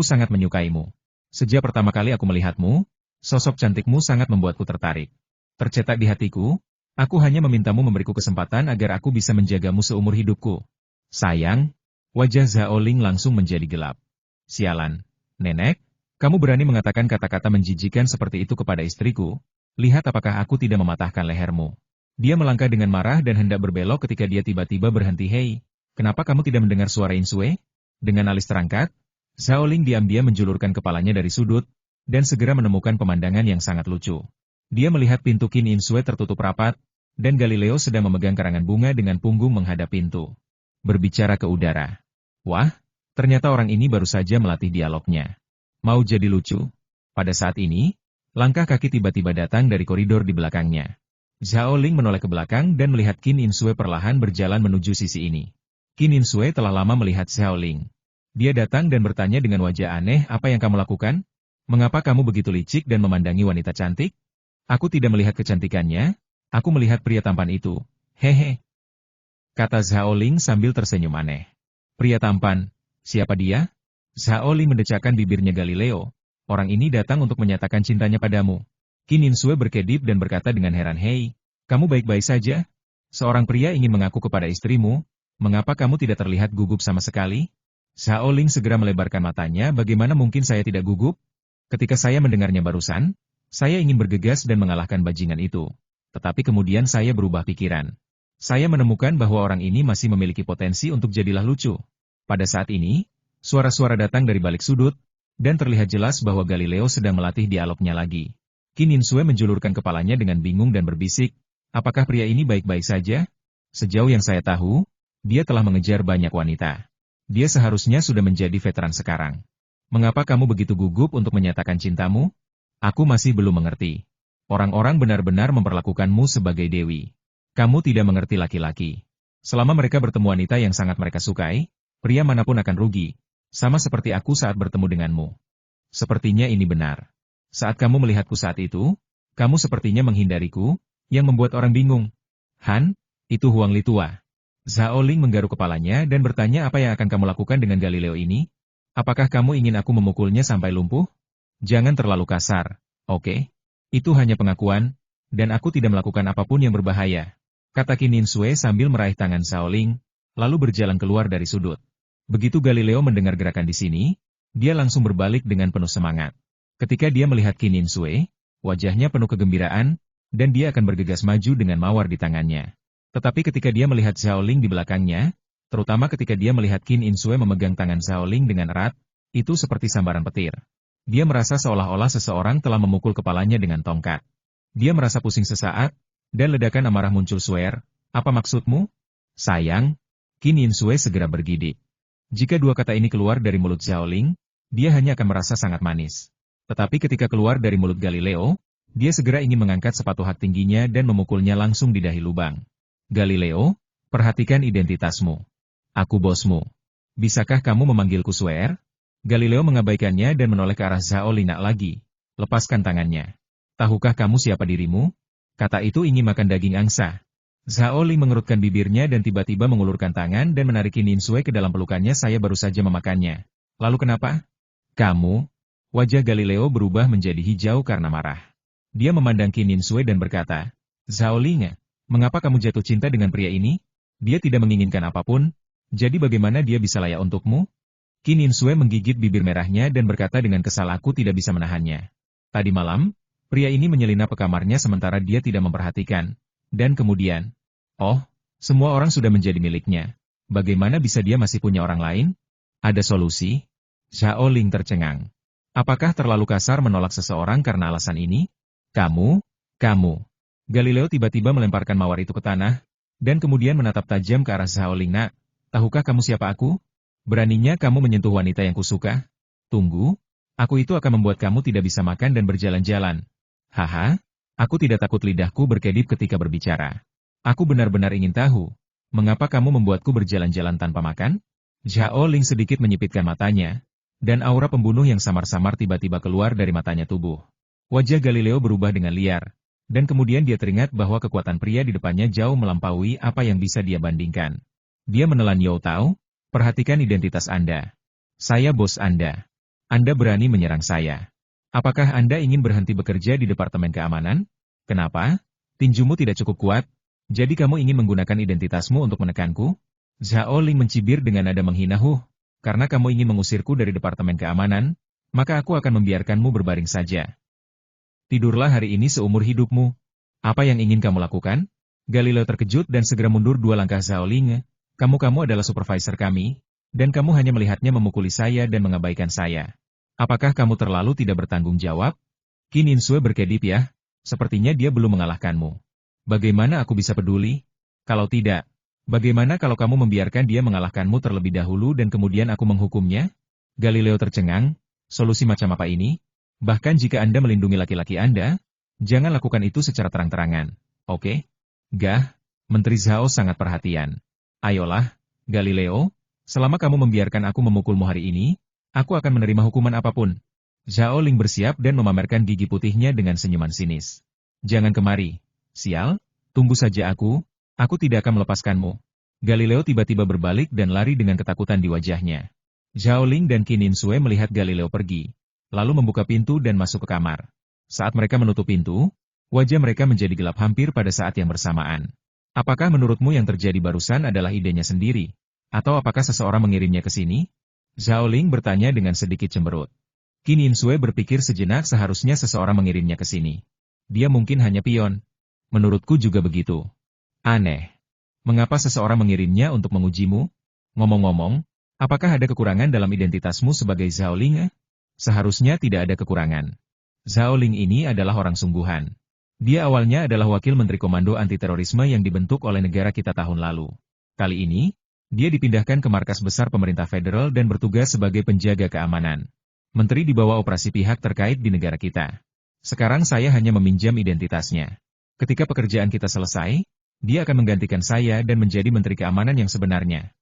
sangat menyukaimu. Sejak pertama kali aku melihatmu, sosok cantikmu sangat membuatku tertarik. Tercetak di hatiku, aku hanya memintamu memberiku kesempatan agar aku bisa menjagamu seumur hidupku." Sayang, wajah Zhao Ling langsung menjadi gelap. "Sialan, nenek, kamu berani mengatakan kata-kata menjijikan seperti itu kepada istriku? Lihat apakah aku tidak mematahkan lehermu." Dia melangkah dengan marah dan hendak berbelok ketika dia tiba-tiba berhenti. "Hei, kenapa kamu tidak mendengar suara Insue?" Dengan alis terangkat, Zhao Ling diam-diam menjulurkan kepalanya dari sudut, dan segera menemukan pemandangan yang sangat lucu. Dia melihat pintu Qin Insue tertutup rapat, dan Galileo sedang memegang karangan bunga dengan punggung menghadap pintu. Berbicara ke udara. Wah, ternyata orang ini baru saja melatih dialognya. Mau jadi lucu? Pada saat ini, langkah kaki tiba-tiba datang dari koridor di belakangnya. Zhao Ling menoleh ke belakang dan melihat Qin Insue perlahan berjalan menuju sisi ini. Qin Insue telah lama melihat Zhao Ling. Dia datang dan bertanya dengan wajah aneh, "Apa yang kamu lakukan? Mengapa kamu begitu licik dan memandangi wanita cantik?" "Aku tidak melihat kecantikannya, aku melihat pria tampan itu. Hehe," kata Zhao Ling sambil tersenyum aneh. "Pria tampan? Siapa dia?" Zhao Ling mendecakkan bibirnya Galileo. Orang ini datang untuk menyatakan cintanya padamu. Qin Ninsue berkedip dan berkata dengan heran, "Hei, kamu baik-baik saja? Seorang pria ingin mengaku kepada istrimu, mengapa kamu tidak terlihat gugup sama sekali?" Zhao Ling segera melebarkan matanya, "Bagaimana mungkin saya tidak gugup? Ketika saya mendengarnya barusan, saya ingin bergegas dan mengalahkan bajingan itu. Tetapi kemudian saya berubah pikiran. Saya menemukan bahwa orang ini masih memiliki potensi untuk jadilah lucu." Pada saat ini, suara-suara datang dari balik sudut, dan terlihat jelas bahwa Galileo sedang melatih dialognya lagi. Qin Ninsue menjulurkan kepalanya dengan bingung dan berbisik, "Apakah pria ini baik-baik saja? Sejauh yang saya tahu, dia telah mengejar banyak wanita. Dia seharusnya sudah menjadi veteran sekarang. Mengapa kamu begitu gugup untuk menyatakan cintamu? Aku masih belum mengerti. Orang-orang benar-benar memperlakukanmu sebagai dewi. Kamu tidak mengerti laki-laki. Selama mereka bertemu wanita yang sangat mereka sukai, pria manapun akan rugi, sama seperti aku saat bertemu denganmu. Sepertinya ini benar. Saat kamu melihatku saat itu, kamu sepertinya menghindariku, yang membuat orang bingung." "Han, itu Huang Li tua." Zhao Ling menggaruk kepalanya dan bertanya, "Apa yang akan kamu lakukan dengan Galileo ini? Apakah kamu ingin aku memukulnya sampai lumpuh? Jangan terlalu kasar, oke? Itu hanya pengakuan, dan aku tidak melakukan apapun yang berbahaya," kata Qin Ninsue sambil meraih tangan Zhao Ling, lalu berjalan keluar dari sudut. Begitu Galileo mendengar gerakan di sini, dia langsung berbalik dengan penuh semangat. Ketika dia melihat Qin Ninsue, wajahnya penuh kegembiraan, dan dia akan bergegas maju dengan mawar di tangannya. Tetapi ketika dia melihat Zhao Ling di belakangnya, terutama ketika dia melihat Qin Ninsue memegang tangan Zhao Ling dengan erat, itu seperti sambaran petir. Dia merasa seolah-olah seseorang telah memukul kepalanya dengan tongkat. Dia merasa pusing sesaat, dan ledakan amarah muncul. "Swear, apa maksudmu?" "Sayang." Qin Ninsue segera bergidik. Jika dua kata ini keluar dari mulut Zhao Ling, dia hanya akan merasa sangat manis. Tetapi ketika keluar dari mulut Galileo, dia segera ingin mengangkat sepatu hak tingginya dan memukulnya langsung di dahi lubang. "Galileo, perhatikan identitasmu. Aku bosmu. Bisakah kamu memanggilku Swear?" Galileo mengabaikannya dan menoleh ke arah Zhao Ling lagi. "Lepaskan tangannya. Tahukah kamu siapa dirimu?" Kata itu ingin makan daging angsa. Zhao Ling mengerutkan bibirnya dan tiba-tiba mengulurkan tangan dan menarik Qin Ninsue ke dalam pelukannya. "Saya baru saja memakannya." "Lalu kenapa?" "Kamu?" Wajah Galileo berubah menjadi hijau karena marah. Dia memandang Qin Ninsue dan berkata, "Zhao Ling, mengapa kamu jatuh cinta dengan pria ini? Dia tidak menginginkan apapun, jadi bagaimana dia bisa layak untukmu?" Qin Ninsue menggigit bibir merahnya dan berkata dengan kesal, "Aku tidak bisa menahannya. Tadi malam, pria ini menyelinap ke kamarnya sementara dia tidak memperhatikan. Dan kemudian, oh, semua orang sudah menjadi miliknya. Bagaimana bisa dia masih punya orang lain? Ada solusi?" Zhao Ling tercengang. "Apakah terlalu kasar menolak seseorang karena alasan ini?" Kamu. Galileo tiba-tiba melemparkan mawar itu ke tanah, dan kemudian menatap tajam ke arah Zhao Ling. "Nak, tahukah kamu siapa aku? Beraninya kamu menyentuh wanita yang kusuka? Tunggu, aku itu akan membuat kamu tidak bisa makan dan berjalan-jalan." "Haha, aku tidak takut." Lidahku berkedip ketika berbicara. "Aku benar-benar ingin tahu, mengapa kamu membuatku berjalan-jalan tanpa makan?" Zhao Ling sedikit menyipitkan matanya, dan aura pembunuh yang samar-samar tiba-tiba keluar dari matanya tubuh. Wajah Galileo berubah dengan liar, dan kemudian dia teringat bahwa kekuatan pria di depannya jauh melampaui apa yang bisa dia bandingkan. Dia menelan You Tao, "Perhatikan identitas Anda. Saya bos Anda. Anda berani menyerang saya. Apakah Anda ingin berhenti bekerja di Departemen Keamanan? Kenapa? Tinjumu tidak cukup kuat, jadi kamu ingin menggunakan identitasmu untuk menekanku?" Zhao Ling mencibir dengan nada menghina. Karena kamu ingin mengusirku dari Departemen Keamanan, maka aku akan membiarkanmu berbaring saja. Tidurlah hari ini seumur hidupmu. Apa yang ingin kamu lakukan?" Galileo terkejut dan segera mundur 2 langkah. "Zhao Ling, kamu adalah supervisor kami, dan kamu hanya melihatnya memukuli saya dan mengabaikan saya. Apakah kamu terlalu tidak bertanggung jawab?" Qin Ninsue berkedip. "Ya, sepertinya dia belum mengalahkanmu. Bagaimana aku bisa peduli? Kalau tidak, bagaimana kalau kamu membiarkan dia mengalahkanmu terlebih dahulu dan kemudian aku menghukumnya?" Galileo tercengang, "Solusi macam apa ini? Bahkan jika Anda melindungi laki-laki Anda, jangan lakukan itu secara terang-terangan, oke?" "Gah," Menteri Zhao sangat perhatian. "Ayolah, Galileo, selama kamu membiarkan aku memukulmu hari ini, aku akan menerima hukuman apapun." Zhao Ling bersiap dan memamerkan gigi putihnya dengan senyuman sinis. "Jangan kemari, sial, tunggu saja aku tidak akan melepaskanmu." Galileo tiba-tiba berbalik dan lari dengan ketakutan di wajahnya. Zhao Ling dan Qin Sui melihat Galileo pergi, lalu membuka pintu dan masuk ke kamar. Saat mereka menutup pintu, wajah mereka menjadi gelap hampir pada saat yang bersamaan. Apakah menurutmu yang terjadi barusan adalah idenya sendiri? Atau apakah seseorang mengirimnya ke sini? Zhao Ling bertanya dengan sedikit cemberut. Qin Sui berpikir sejenak seharusnya seseorang mengirimnya ke sini. Dia mungkin hanya pion. Menurutku juga begitu. Aneh. Mengapa seseorang mengirimnya untuk mengujimu? Ngomong-ngomong, apakah ada kekurangan dalam identitasmu sebagai Zhao Ling? Seharusnya tidak ada kekurangan. Zhao Ling ini adalah orang sungguhan. Dia awalnya adalah wakil Menteri Komando Anti-Terorisme yang dibentuk oleh negara kita tahun lalu. Kali ini, dia dipindahkan ke markas besar pemerintah federal dan bertugas sebagai penjaga keamanan. Menteri di bawah operasi pihak terkait di negara kita. Sekarang saya hanya meminjam identitasnya. Ketika pekerjaan kita selesai, dia akan menggantikan saya dan menjadi Menteri Keamanan yang sebenarnya.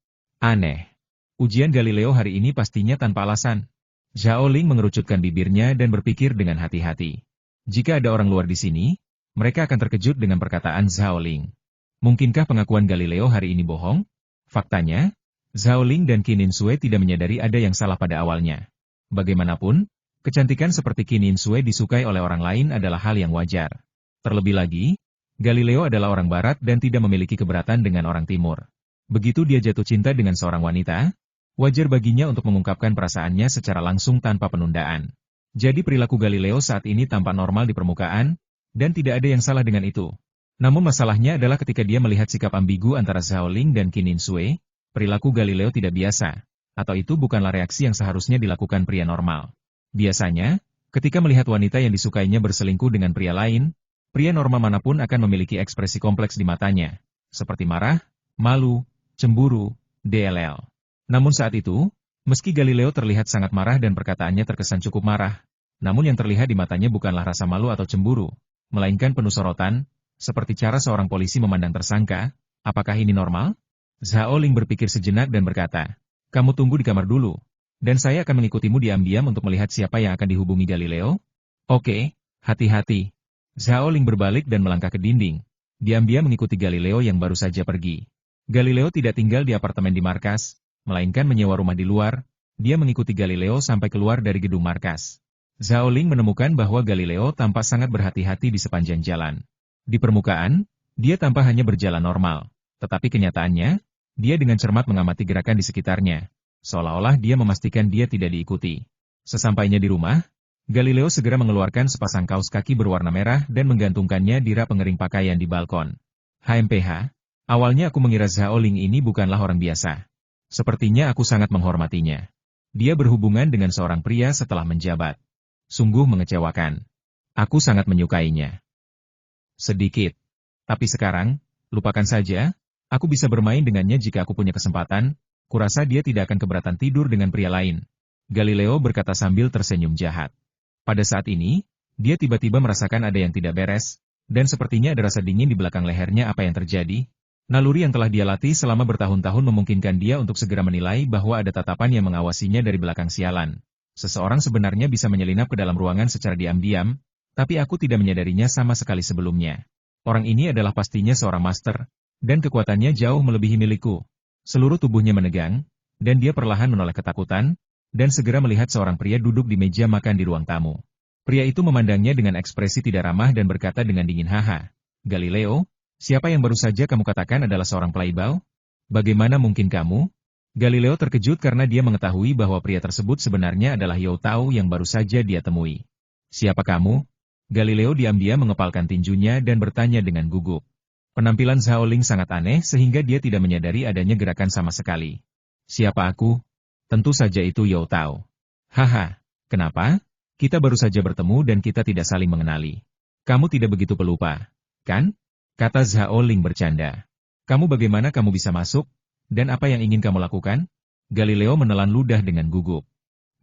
Aneh. Ujian Galileo hari ini pastinya tanpa alasan. Zhao Ling mengerucutkan bibirnya dan berpikir dengan hati-hati. Jika ada orang luar di sini, mereka akan terkejut dengan perkataan Zhao Ling. Mungkinkah pengakuan Galileo hari ini bohong? Faktanya, Zhao Ling dan Qin Sui tidak menyadari ada yang salah pada awalnya. Bagaimanapun, kecantikan seperti Qin Sui disukai oleh orang lain adalah hal yang wajar. Terlebih lagi, Galileo adalah orang barat dan tidak memiliki keberatan dengan orang timur. Begitu dia jatuh cinta dengan seorang wanita, wajar baginya untuk mengungkapkan perasaannya secara langsung tanpa penundaan. Jadi perilaku Galileo saat ini tampak normal di permukaan, dan tidak ada yang salah dengan itu. Namun masalahnya adalah ketika dia melihat sikap ambigu antara Zhao Ling dan Qin Sui, perilaku Galileo tidak biasa, atau itu bukanlah reaksi yang seharusnya dilakukan pria normal. Biasanya, ketika melihat wanita yang disukainya berselingkuh dengan pria lain, pria normal manapun akan memiliki ekspresi kompleks di matanya, seperti marah, malu, cemburu, dll. Namun saat itu, meski Galileo terlihat sangat marah dan perkataannya terkesan cukup marah, namun yang terlihat di matanya bukanlah rasa malu atau cemburu, melainkan penuh sorotan, seperti cara seorang polisi memandang tersangka. Apakah ini normal? Zhao Ling berpikir sejenak dan berkata, kamu tunggu di kamar dulu, dan saya akan mengikutimu diam-diam untuk melihat siapa yang akan dihubungi Galileo. Oke, hati-hati. Zhao Ling berbalik dan melangkah ke dinding. Diam-diam mengikuti Galileo yang baru saja pergi. Galileo tidak tinggal di apartemen di markas, melainkan menyewa rumah di luar. Dia mengikuti Galileo sampai keluar dari gedung markas. Zhao Ling menemukan bahwa Galileo tampak sangat berhati-hati di sepanjang jalan. Di permukaan, dia tampak hanya berjalan normal. Tetapi kenyataannya, dia dengan cermat mengamati gerakan di sekitarnya. Seolah-olah dia memastikan dia tidak diikuti. Sesampainya di rumah, Galileo segera mengeluarkan sepasang kaos kaki berwarna merah dan menggantungkannya di rak pengering pakaian di balkon. HMPH, awalnya aku mengira Zhao Ling ini bukanlah orang biasa. Sepertinya aku sangat menghormatinya. Dia berhubungan dengan seorang pria setelah menjabat. Sungguh mengecewakan. Aku sangat menyukainya. Sedikit. Tapi sekarang, lupakan saja, aku bisa bermain dengannya jika aku punya kesempatan, kurasa dia tidak akan keberatan tidur dengan pria lain. Galileo berkata sambil tersenyum jahat. Pada saat ini, dia tiba-tiba merasakan ada yang tidak beres, dan sepertinya ada rasa dingin di belakang lehernya. Apa yang terjadi? Naluri yang telah dia latih selama bertahun-tahun memungkinkan dia untuk segera menilai bahwa ada tatapan yang mengawasinya dari belakang sialan. Seseorang sebenarnya bisa menyelinap ke dalam ruangan secara diam-diam, tapi aku tidak menyadarinya sama sekali sebelumnya. Orang ini adalah pastinya seorang master, dan kekuatannya jauh melebihi milikku. Seluruh tubuhnya menegang, dan dia perlahan menoleh ketakutan, dan segera melihat seorang pria duduk di meja makan di ruang tamu. Pria itu memandangnya dengan ekspresi tidak ramah dan berkata dengan dingin, haha. Galileo, siapa yang baru saja kamu katakan adalah seorang playboy? Bagaimana mungkin kamu? Galileo terkejut karena dia mengetahui bahwa pria tersebut sebenarnya adalah Yao Tao yang baru saja dia temui. Siapa kamu? Galileo diam-diam mengepalkan tinjunya dan bertanya dengan gugup. Penampilan Zhao Ling sangat aneh sehingga dia tidak menyadari adanya gerakan sama sekali. Siapa aku? Tentu saja itu Yao Tao. Haha, kenapa? Kita baru saja bertemu dan kita tidak saling mengenali. Kamu tidak begitu pelupa, kan? Kata Zhao Ling bercanda. Kamu bagaimana kamu bisa masuk? Dan apa yang ingin kamu lakukan? Galileo menelan ludah dengan gugup.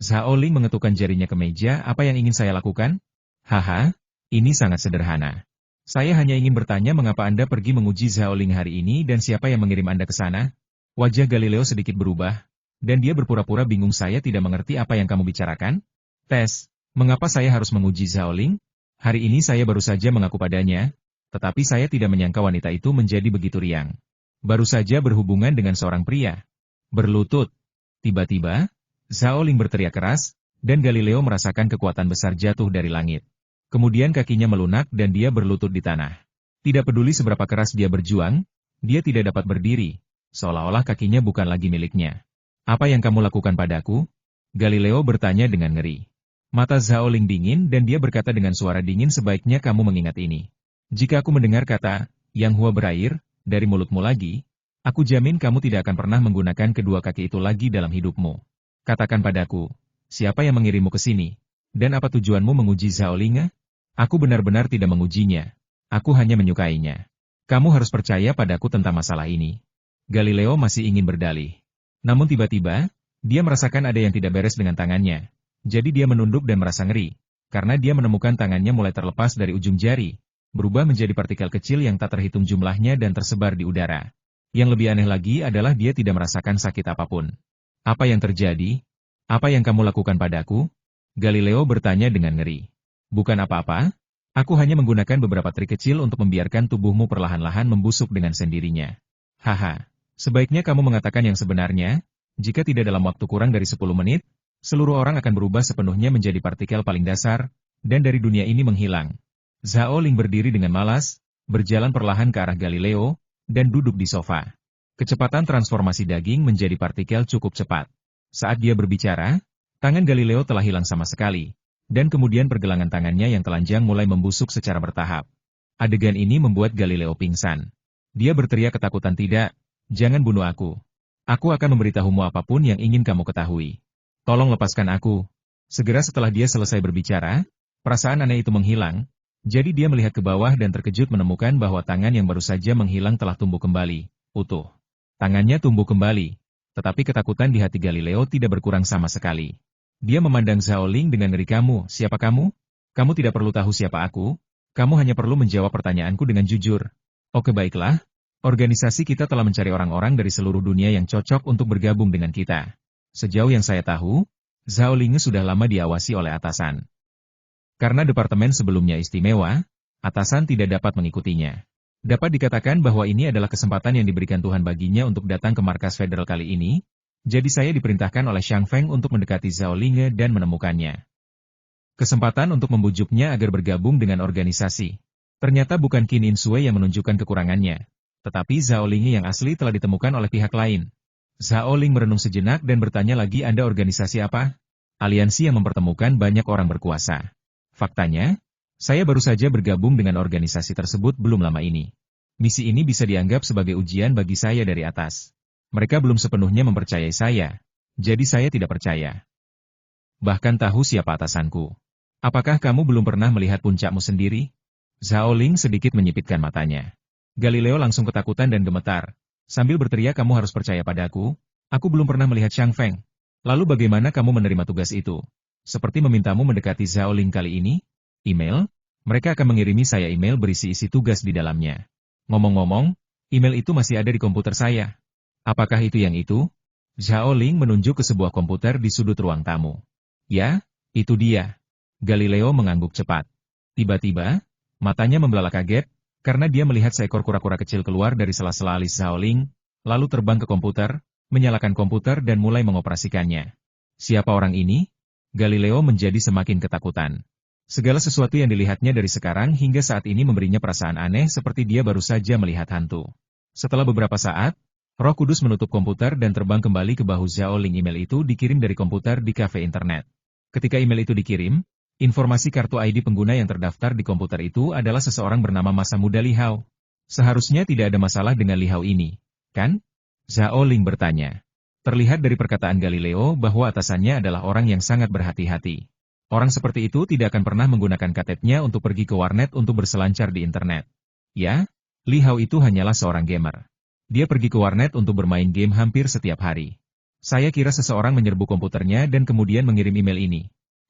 Zhao Ling mengetukkan jarinya ke meja. Apa yang ingin saya lakukan? Haha, ini sangat sederhana. Saya hanya ingin bertanya mengapa Anda pergi menguji Zhao Ling hari ini dan siapa yang mengirim Anda ke sana? Wajah Galileo sedikit berubah, dan dia berpura-pura bingung. Saya tidak mengerti apa yang kamu bicarakan. Tes, mengapa saya harus menguji Zhao Ling? Hari ini saya baru saja mengaku padanya, tetapi saya tidak menyangka wanita itu menjadi begitu riang. Baru saja berhubungan dengan seorang pria. Berlutut. Tiba-tiba, Zhao Ling berteriak keras, dan Galileo merasakan kekuatan besar jatuh dari langit. Kemudian kakinya melunak dan dia berlutut di tanah. Tidak peduli seberapa keras dia berjuang, dia tidak dapat berdiri, seolah-olah kakinya bukan lagi miliknya. Apa yang kamu lakukan padaku? Galileo bertanya dengan ngeri. Mata Zhao Ling dingin dan dia berkata dengan suara dingin, sebaiknya kamu mengingat ini. Jika aku mendengar kata, Yang Hua berair, dari mulutmu lagi, aku jamin kamu tidak akan pernah menggunakan kedua kaki itu lagi dalam hidupmu. Katakan padaku, siapa yang mengirimmu ke sini? Dan apa tujuanmu menguji Zhao Ling? Aku benar-benar tidak mengujinya. Aku hanya menyukainya. Kamu harus percaya padaku tentang masalah ini. Galileo masih ingin berdalih. Namun tiba-tiba, dia merasakan ada yang tidak beres dengan tangannya. Jadi dia menunduk dan merasa ngeri, karena dia menemukan tangannya mulai terlepas dari ujung jari, berubah menjadi partikel kecil yang tak terhitung jumlahnya dan tersebar di udara. Yang lebih aneh lagi adalah dia tidak merasakan sakit apapun. Apa yang terjadi? Apa yang kamu lakukan padaku? Galileo bertanya dengan ngeri. Bukan apa-apa, aku hanya menggunakan beberapa trik kecil untuk membiarkan tubuhmu perlahan-lahan membusuk dengan sendirinya. Haha, sebaiknya kamu mengatakan yang sebenarnya, jika tidak dalam waktu kurang dari 10 menit, seluruh orang akan berubah sepenuhnya menjadi partikel paling dasar, dan dari dunia ini menghilang. Zhao Ling berdiri dengan malas, berjalan perlahan ke arah Galileo, dan duduk di sofa. Kecepatan transformasi daging menjadi partikel cukup cepat. Saat dia berbicara, tangan Galileo telah hilang sama sekali, dan kemudian pergelangan tangannya yang telanjang mulai membusuk secara bertahap. Adegan ini membuat Galileo pingsan. Dia berteriak ketakutan, tidak, jangan bunuh aku. Aku akan memberitahumu apapun yang ingin kamu ketahui. Tolong lepaskan aku. Segera setelah dia selesai berbicara, perasaan aneh itu menghilang, jadi dia melihat ke bawah dan terkejut menemukan bahwa tangan yang baru saja menghilang telah tumbuh kembali, utuh. Tangannya tumbuh kembali, tetapi ketakutan di hati Galileo tidak berkurang sama sekali. Dia memandang Zhao Ling dengan ngeri. Kamu, siapa kamu? Kamu tidak perlu tahu siapa aku, kamu hanya perlu menjawab pertanyaanku dengan jujur. Oke baiklah, organisasi kita telah mencari orang-orang dari seluruh dunia yang cocok untuk bergabung dengan kita. Sejauh yang saya tahu, Zhao Ling sudah lama diawasi oleh atasan. Karena departemen sebelumnya istimewa, atasan tidak dapat mengikutinya. Dapat dikatakan bahwa ini adalah kesempatan yang diberikan Tuhan baginya untuk datang ke markas federal kali ini, jadi saya diperintahkan oleh Xiang Feng untuk mendekati Zhao Ling dan menemukannya. Kesempatan untuk membujuknya agar bergabung dengan organisasi. Ternyata bukan Qin Insue yang menunjukkan kekurangannya, tetapi Zhao Ling yang asli telah ditemukan oleh pihak lain. Zhao Ling merenung sejenak dan bertanya lagi, Anda organisasi apa? Aliansi yang mempertemukan banyak orang berkuasa. Faktanya, saya baru saja bergabung dengan organisasi tersebut belum lama ini. Misi ini bisa dianggap sebagai ujian bagi saya dari atas. Mereka belum sepenuhnya mempercayai saya, jadi saya tidak percaya. Bahkan tahu siapa atasanku. Apakah kamu belum pernah melihat puncakmu sendiri? Zhao Ling sedikit menyipitkan matanya. Galileo langsung ketakutan dan gemetar. Sambil berteriak, kamu harus percaya padaku, aku belum pernah melihat Xiang Feng. Lalu bagaimana kamu menerima tugas itu? Seperti memintamu mendekati Zhao Ling kali ini? Email? Mereka akan mengirimi saya email berisi isi tugas di dalamnya. Ngomong-ngomong, email itu masih ada di komputer saya. Apakah itu yang itu? Zhao Ling menunjuk ke sebuah komputer di sudut ruang tamu. Ya, itu dia. Galileo mengangguk cepat. Tiba-tiba, matanya membelalak kaget, karena dia melihat seekor kura-kura kecil keluar dari sela-sela alis Zhao Ling, lalu terbang ke komputer, menyalakan komputer dan mulai mengoperasikannya. Siapa orang ini? Galileo menjadi semakin ketakutan. Segala sesuatu yang dilihatnya dari sekarang hingga saat ini memberinya perasaan aneh seperti dia baru saja melihat hantu. Setelah beberapa saat, Roh Kudus menutup komputer dan terbang kembali ke bahu Zhao Ling. Email itu dikirim dari komputer di kafe internet. Ketika email itu dikirim, informasi kartu ID pengguna yang terdaftar di komputer itu adalah seseorang bernama masa muda Li Hao. Seharusnya tidak ada masalah dengan Li Hao ini, kan? Zhao Ling bertanya. Terlihat dari perkataan Galileo bahwa atasannya adalah orang yang sangat berhati-hati. Orang seperti itu tidak akan pernah menggunakan KTP-nya untuk pergi ke warnet untuk berselancar di internet. Ya, Li Hao itu hanyalah seorang gamer. Dia pergi ke warnet untuk bermain game hampir setiap hari. Saya kira seseorang menyerbu komputernya dan kemudian mengirim email ini.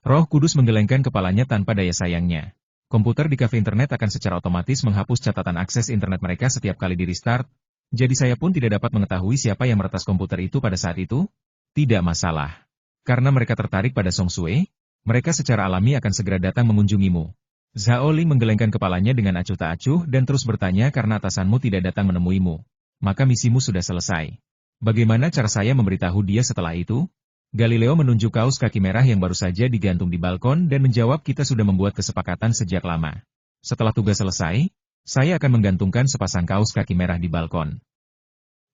Roh Kudus menggelengkan kepalanya tanpa daya sayangnya. Komputer di kafe internet akan secara otomatis menghapus catatan akses internet mereka setiap kali di restart, jadi saya pun tidak dapat mengetahui siapa yang meretas komputer itu pada saat itu. Tidak masalah. Karena mereka tertarik pada Song Sui, mereka secara alami akan segera datang mengunjungimu. Zhao Ling menggelengkan kepalanya dengan acuh tak acuh dan terus bertanya, karena atasanmu tidak datang menemuimu, maka misimu sudah selesai. Bagaimana cara saya memberitahu dia setelah itu? Galileo menunjuk kaus kaki merah yang baru saja digantung di balkon dan menjawab kita sudah membuat kesepakatan sejak lama. Setelah tugas selesai, saya akan menggantungkan sepasang kaus kaki merah di balkon.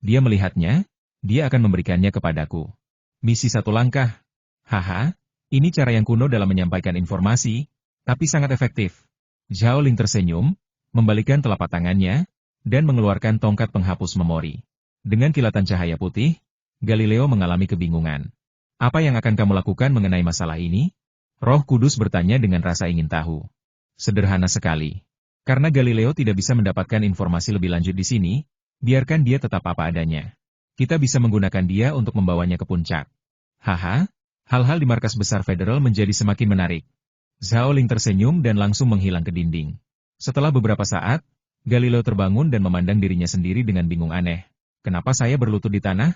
Dia melihatnya, dia akan memberikannya kepadaku. Misi satu langkah. Haha, ini cara yang kuno dalam menyampaikan informasi, tapi sangat efektif. Zhao Ling tersenyum, membalikkan telapak tangannya, dan mengeluarkan tongkat penghapus memori. Dengan kilatan cahaya putih, Galileo mengalami kebingungan. Apa yang akan kamu lakukan mengenai masalah ini? Roh Kudus bertanya dengan rasa ingin tahu. Sederhana sekali. Karena Galileo tidak bisa mendapatkan informasi lebih lanjut di sini, biarkan dia tetap apa adanya. Kita bisa menggunakan dia untuk membawanya ke puncak. Haha, hal-hal di markas besar federal menjadi semakin menarik. Zhao Ling tersenyum dan langsung menghilang ke dinding. Setelah beberapa saat, Galileo terbangun dan memandang dirinya sendiri dengan bingung aneh. Kenapa saya berlutut di tanah?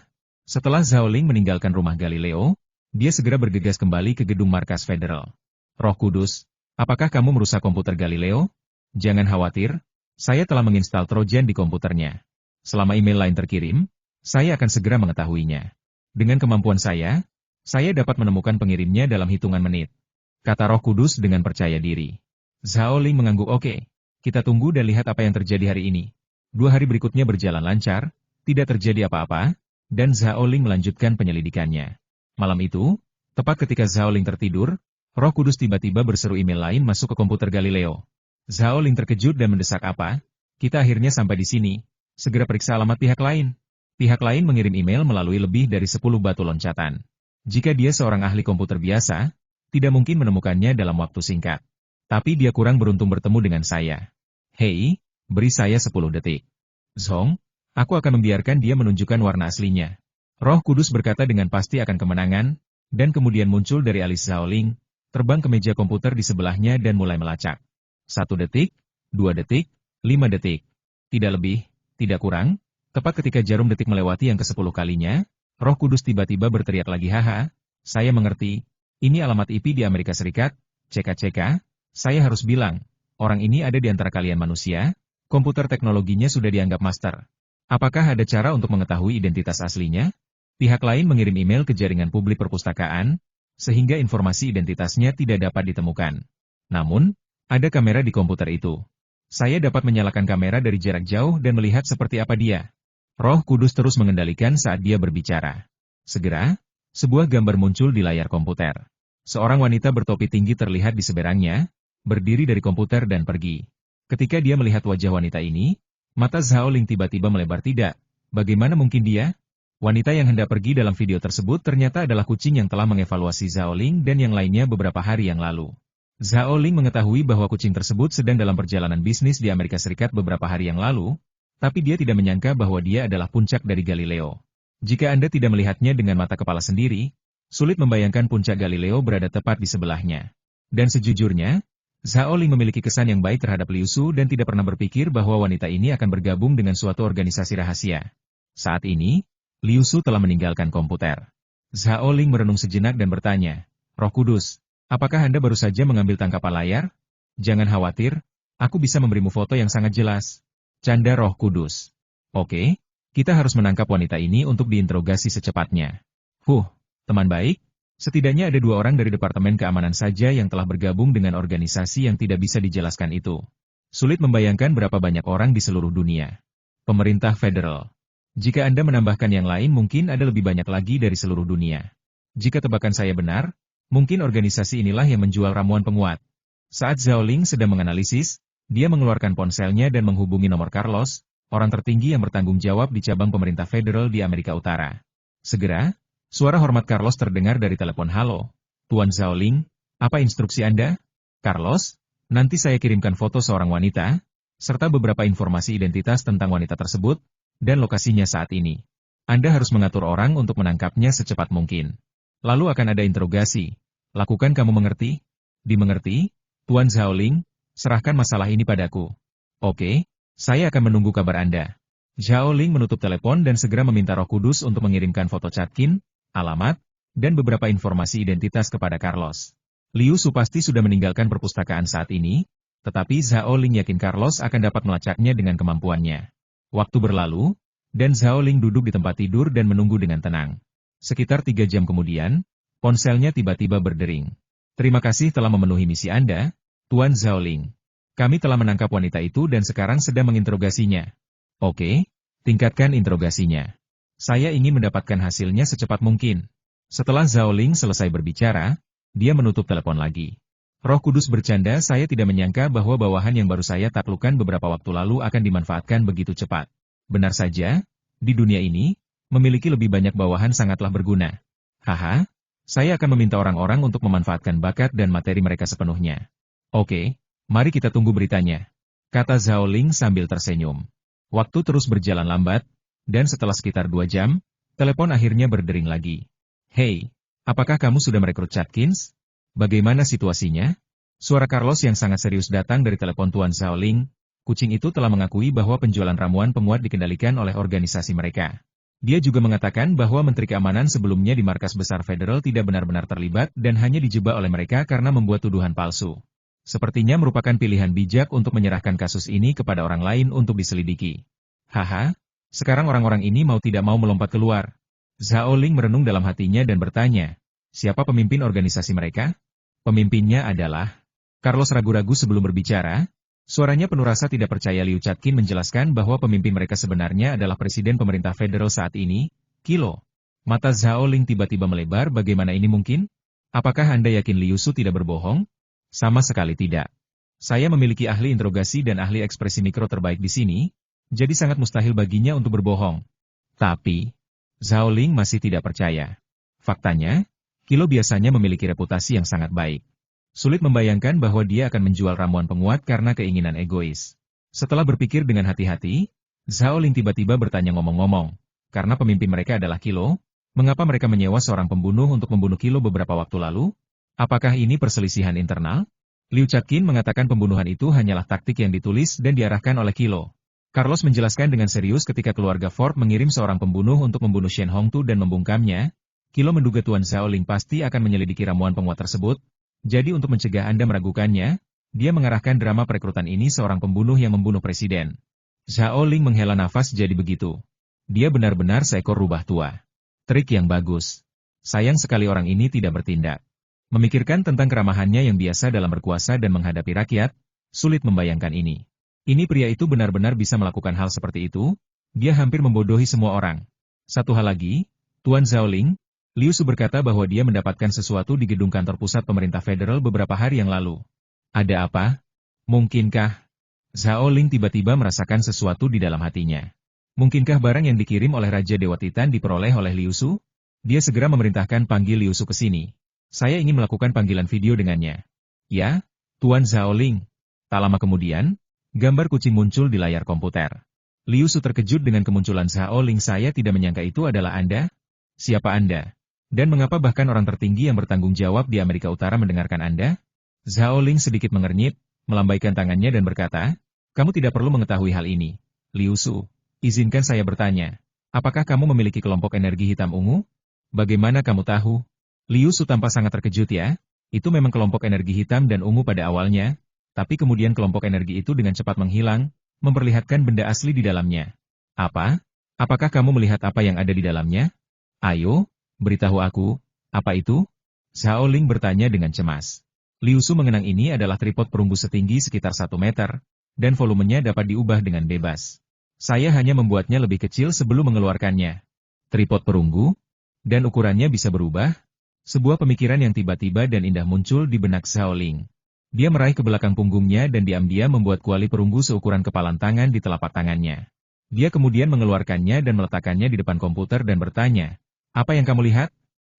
Setelah Zhao Ling meninggalkan rumah Galileo, dia segera bergegas kembali ke gedung markas federal. Roh Kudus, apakah kamu merusak komputer Galileo? Jangan khawatir, saya telah menginstal Trojan di komputernya. Selama email lain terkirim, saya akan segera mengetahuinya. Dengan kemampuan saya dapat menemukan pengirimnya dalam hitungan menit. Kata Roh Kudus dengan percaya diri. Zhao Ling mengangguk oke. Kita tunggu dan lihat apa yang terjadi hari ini. 2 hari berikutnya berjalan lancar, tidak terjadi apa-apa, dan Zhao Ling melanjutkan penyelidikannya. Malam itu, tepat ketika Zhao Ling tertidur, Roh Kudus tiba-tiba berseru email lain masuk ke komputer Galileo. Zhao Ling terkejut dan mendesak apa? Kita akhirnya sampai di sini. Segera periksa alamat pihak lain. Pihak lain mengirim email melalui lebih dari 10 batu loncatan. Jika dia seorang ahli komputer biasa, tidak mungkin menemukannya dalam waktu singkat. Tapi dia kurang beruntung bertemu dengan saya. Hei, beri saya 10 detik. Zhong, aku akan membiarkan dia menunjukkan warna aslinya. Roh Kudus berkata dengan pasti akan kemenangan, dan kemudian muncul dari alis Zhao Ling, terbang ke meja komputer di sebelahnya dan mulai melacak. 1 detik, 2 detik, 5 detik. Tidak lebih, tidak kurang. Tepat ketika jarum detik melewati yang ke-10 kalinya, Roh Kudus tiba-tiba berteriak lagi haha, saya mengerti, ini alamat IP di Amerika Serikat, CK. Saya harus bilang, orang ini ada di antara kalian manusia, komputer teknologinya sudah dianggap master. Apakah ada cara untuk mengetahui identitas aslinya? Pihak lain mengirim email ke jaringan publik perpustakaan, sehingga informasi identitasnya tidak dapat ditemukan. Namun, ada kamera di komputer itu. Saya dapat menyalakan kamera dari jarak jauh dan melihat seperti apa dia. Roh Kudus terus mengendalikan saat dia berbicara. Segera, sebuah gambar muncul di layar komputer. Seorang wanita bertopi tinggi terlihat di seberangnya, berdiri dari komputer dan pergi. Ketika dia melihat wajah wanita ini, mata Zhao Ling tiba-tiba melebar tidak. Bagaimana mungkin dia? Wanita yang hendak pergi dalam video tersebut ternyata adalah kucing yang telah mengevaluasi Zhao Ling dan yang lainnya beberapa hari yang lalu. Zhao Ling mengetahui bahwa kucing tersebut sedang dalam perjalanan bisnis di Amerika Serikat beberapa hari yang lalu, tapi dia tidak menyangka bahwa dia adalah puncak dari Galileo. Jika Anda tidak melihatnya dengan mata kepala sendiri, sulit membayangkan puncak Galileo berada tepat di sebelahnya. Dan sejujurnya, Zhao Ling memiliki kesan yang baik terhadap Liu Su dan tidak pernah berpikir bahwa wanita ini akan bergabung dengan suatu organisasi rahasia. Saat ini, Liu Su telah meninggalkan komputer. Zhao Ling merenung sejenak dan bertanya, Roh Kudus, apakah Anda baru saja mengambil tangkapan layar? Jangan khawatir, aku bisa memberimu foto yang sangat jelas. Canda Roh Kudus. Oke, kita harus menangkap wanita ini untuk diinterogasi secepatnya. Teman baik, setidaknya ada 2 orang dari Departemen Keamanan saja yang telah bergabung dengan organisasi yang tidak bisa dijelaskan itu. Sulit membayangkan berapa banyak orang di seluruh dunia. Pemerintah federal. Jika Anda menambahkan yang lain mungkin ada lebih banyak lagi dari seluruh dunia. Jika tebakan saya benar, mungkin organisasi inilah yang menjual ramuan penguat. Saat Zhao Ling sedang menganalisis, dia mengeluarkan ponselnya dan menghubungi nomor Carlos, orang tertinggi yang bertanggung jawab di cabang pemerintah federal di Amerika Utara. Segera, suara hormat Carlos terdengar dari telepon. Halo, Tuan Zhao Ling, apa instruksi Anda? Carlos, nanti saya kirimkan foto seorang wanita, serta beberapa informasi identitas tentang wanita tersebut, dan lokasinya saat ini. Anda harus mengatur orang untuk menangkapnya secepat mungkin. Lalu akan ada interogasi. Lakukan kamu mengerti? Dimengerti, Tuan Zhao Ling, serahkan masalah ini padaku. Oke, saya akan menunggu kabar Anda. Zhao Ling menutup telepon dan segera meminta Roh Kudus untuk mengirimkan foto Chatkin, alamat, dan beberapa informasi identitas kepada Carlos. Liu Su pasti sudah meninggalkan perpustakaan saat ini, tetapi Zhao Ling yakin Carlos akan dapat melacaknya dengan kemampuannya. Waktu berlalu, dan Zhao Ling duduk di tempat tidur dan menunggu dengan tenang. Sekitar 3 jam kemudian, ponselnya tiba-tiba berdering. Terima kasih telah memenuhi misi Anda, Tuan Zhaoling. Kami telah menangkap wanita itu dan sekarang sedang menginterogasinya. Oke, tingkatkan interogasinya. Saya ingin mendapatkan hasilnya secepat mungkin. Setelah Zhaoling selesai berbicara, dia menutup telepon lagi. Roh Kudus bercanda, saya tidak menyangka bahwa bawahan yang baru saya taklukkan beberapa waktu lalu akan dimanfaatkan begitu cepat. Benar saja, di dunia ini, memiliki lebih banyak bawahan sangatlah berguna. Haha, saya akan meminta orang-orang untuk memanfaatkan bakat dan materi mereka sepenuhnya. Oke, mari kita tunggu beritanya, kata Zhaoling sambil tersenyum. Waktu terus berjalan lambat, dan setelah sekitar 2 jam, telepon akhirnya berdering lagi. Hei, apakah kamu sudah merekrut Chatkins? Bagaimana situasinya? Suara Carlos yang sangat serius datang dari telepon Tuan Zhaoling. Kucing itu telah mengakui bahwa penjualan ramuan penguat dikendalikan oleh organisasi mereka. Dia juga mengatakan bahwa Menteri Keamanan sebelumnya di markas besar federal tidak benar-benar terlibat dan hanya dijebak oleh mereka karena membuat tuduhan palsu. Sepertinya merupakan pilihan bijak untuk menyerahkan kasus ini kepada orang lain untuk diselidiki. Haha, sekarang orang-orang ini mau tidak mau melompat keluar. Zhaoling merenung dalam hatinya dan bertanya, siapa pemimpin organisasi mereka? Pemimpinnya adalah... Carlos ragu-ragu sebelum berbicara. Suaranya penuh rasa tidak percaya. Liu Chatkin menjelaskan bahwa pemimpin mereka sebenarnya adalah Presiden Pemerintah Federal saat ini, Kilo. Mata Zhaoling tiba-tiba melebar. Bagaimana ini mungkin? Apakah Anda yakin Liu Su tidak berbohong? Sama sekali tidak. Saya memiliki ahli interogasi dan ahli ekspresi mikro terbaik di sini, jadi sangat mustahil baginya untuk berbohong. Tapi, Zhaoling masih tidak percaya. Faktanya, Kilo biasanya memiliki reputasi yang sangat baik. Sulit membayangkan bahwa dia akan menjual ramuan penguat karena keinginan egois. Setelah berpikir dengan hati-hati, Zhaoling tiba-tiba bertanya ngomong-ngomong. Karena pemimpin mereka adalah Kilo, mengapa mereka menyewa seorang pembunuh untuk membunuh Kilo beberapa waktu lalu? Apakah ini perselisihan internal? Liu Chatkin mengatakan pembunuhan itu hanyalah taktik yang ditulis dan diarahkan oleh Kilo. Carlos menjelaskan dengan serius ketika keluarga Ford mengirim seorang pembunuh untuk membunuh Shen Hongtu dan membungkamnya, Kilo menduga Tuan Zhaoling pasti akan menyelidiki ramuan penguat tersebut. Jadi untuk mencegah Anda meragukannya, dia mengarahkan drama perekrutan ini seorang pembunuh yang membunuh presiden. Zhaoling menghela nafas. Jadi begitu. Dia benar-benar seekor rubah tua. Trik yang bagus. Sayang sekali orang ini tidak bertindak. Memikirkan tentang keramahannya yang biasa dalam berkuasa dan menghadapi rakyat, sulit membayangkan ini. Ini pria itu benar-benar bisa melakukan hal seperti itu, dia hampir membodohi semua orang. Satu hal lagi, Tuan Zhaoling, Liu Su berkata bahwa dia mendapatkan sesuatu di gedung kantor pusat pemerintah federal beberapa hari yang lalu. Ada apa? Mungkinkah? Zhaoling tiba-tiba merasakan sesuatu di dalam hatinya. Mungkinkah barang yang dikirim oleh Raja Dewa Titan diperoleh oleh Liu Su? Dia segera memerintahkan panggil Liu Su ke sini. Saya ingin melakukan panggilan video dengannya. Ya, Tuan Zhaoling. Tak lama kemudian, gambar kucing muncul di layar komputer. Liu Su terkejut dengan kemunculan Zhaoling. Saya tidak menyangka itu adalah Anda. Siapa Anda? Dan mengapa bahkan orang tertinggi yang bertanggung jawab di Amerika Utara mendengarkan Anda? Zhaoling sedikit mengernyit, melambaikan tangannya dan berkata, kamu tidak perlu mengetahui hal ini. Liu Su, izinkan saya bertanya, apakah kamu memiliki kelompok energi hitam ungu? Bagaimana kamu tahu? Liu Su tampak sangat terkejut. Ya, itu memang kelompok energi hitam dan ungu pada awalnya, tapi kemudian kelompok energi itu dengan cepat menghilang, memperlihatkan benda asli di dalamnya. Apa? Apakah kamu melihat apa yang ada di dalamnya? Ayo, beritahu aku, apa itu? Zhaoling bertanya dengan cemas. Liu Su mengenang ini adalah tripod perunggu setinggi sekitar 1 meter, dan volumenya dapat diubah dengan bebas. Saya hanya membuatnya lebih kecil sebelum mengeluarkannya. Tripod perunggu? Dan ukurannya bisa berubah? Sebuah pemikiran yang tiba-tiba dan indah muncul di benak Zhaoling. Dia meraih ke belakang punggungnya dan diam-diam membuat kuali perunggu seukuran kepalan tangan di telapak tangannya. Dia kemudian mengeluarkannya dan meletakkannya di depan komputer dan bertanya, apa yang kamu lihat?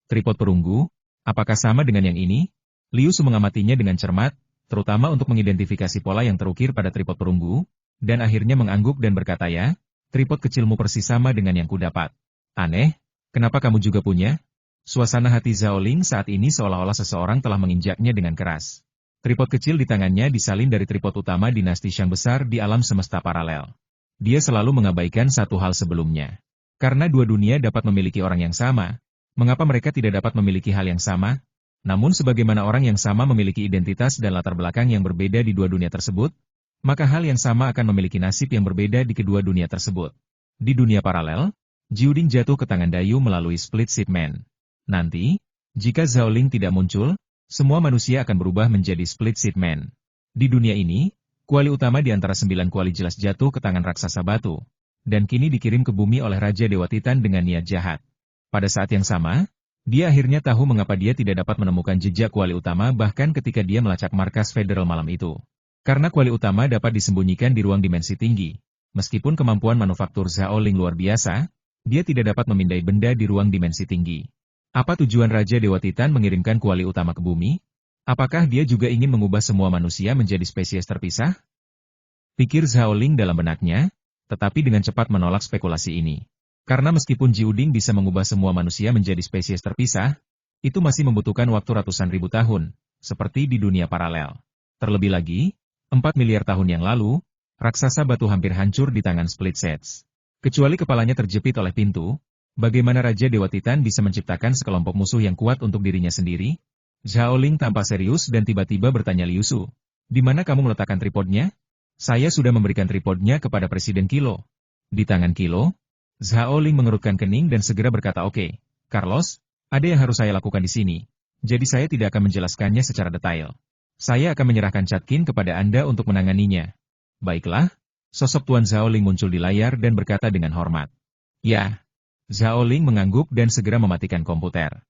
Tripod perunggu? Apakah sama dengan yang ini? Liu Su mengamatinya dengan cermat, terutama untuk mengidentifikasi pola yang terukir pada tripod perunggu, dan akhirnya mengangguk dan berkata, ya, tripod kecilmu persis sama dengan yang kudapat. Aneh, kenapa kamu juga punya? Suasana hati Zhaoling saat ini seolah-olah seseorang telah menginjaknya dengan keras. Tripod kecil di tangannya disalin dari tripod utama dinasti Shang besar di alam semesta paralel. Dia selalu mengabaikan satu hal sebelumnya. Karena dua dunia dapat memiliki orang yang sama, mengapa mereka tidak dapat memiliki hal yang sama? Namun sebagaimana orang yang sama memiliki identitas dan latar belakang yang berbeda di dua dunia tersebut, maka hal yang sama akan memiliki nasib yang berbeda di kedua dunia tersebut. Di dunia paralel, Jiuding jatuh ke tangan Dayu melalui split shipment. Nanti, jika Zhao Ling tidak muncul, semua manusia akan berubah menjadi split shipment. Di dunia ini, kuali utama di antara 9 kuali jelas jatuh ke tangan raksasa batu, dan kini dikirim ke bumi oleh Raja Dewa Titan dengan niat jahat. Pada saat yang sama, dia akhirnya tahu mengapa dia tidak dapat menemukan jejak kuali utama bahkan ketika dia melacak markas federal malam itu. Karena kuali utama dapat disembunyikan di ruang dimensi tinggi. Meskipun kemampuan manufaktur Zhao Ling luar biasa, dia tidak dapat memindai benda di ruang dimensi tinggi. Apa tujuan Raja Dewa Titan mengirimkan kuali utama ke bumi? Apakah dia juga ingin mengubah semua manusia menjadi spesies terpisah? Pikir Zhao Ling dalam benaknya, tetapi dengan cepat menolak spekulasi ini. Karena meskipun Jiuding bisa mengubah semua manusia menjadi spesies terpisah, itu masih membutuhkan waktu ratusan ribu tahun, seperti di dunia paralel. Terlebih lagi, 4 miliar tahun yang lalu, raksasa batu hampir hancur di tangan Split Sets. Kecuali kepalanya terjepit oleh pintu, bagaimana Raja Dewa Titan bisa menciptakan sekelompok musuh yang kuat untuk dirinya sendiri? Zhao Ling tampak serius dan tiba-tiba bertanya Liu Su, "Di mana kamu meletakkan tripodnya?" "Saya sudah memberikan tripodnya kepada Presiden Kilo." "Di tangan Kilo?" Zhao Ling mengerutkan kening dan segera berkata, "Oke, Carlos, ada yang harus saya lakukan di sini. Jadi saya tidak akan menjelaskannya secara detail. Saya akan menyerahkan Catkin kepada Anda untuk menanganinya." "Baiklah." Sosok Tuan Zhao Ling muncul di layar dan berkata dengan hormat. "Ya." Zhao Ling mengangguk dan segera mematikan komputer.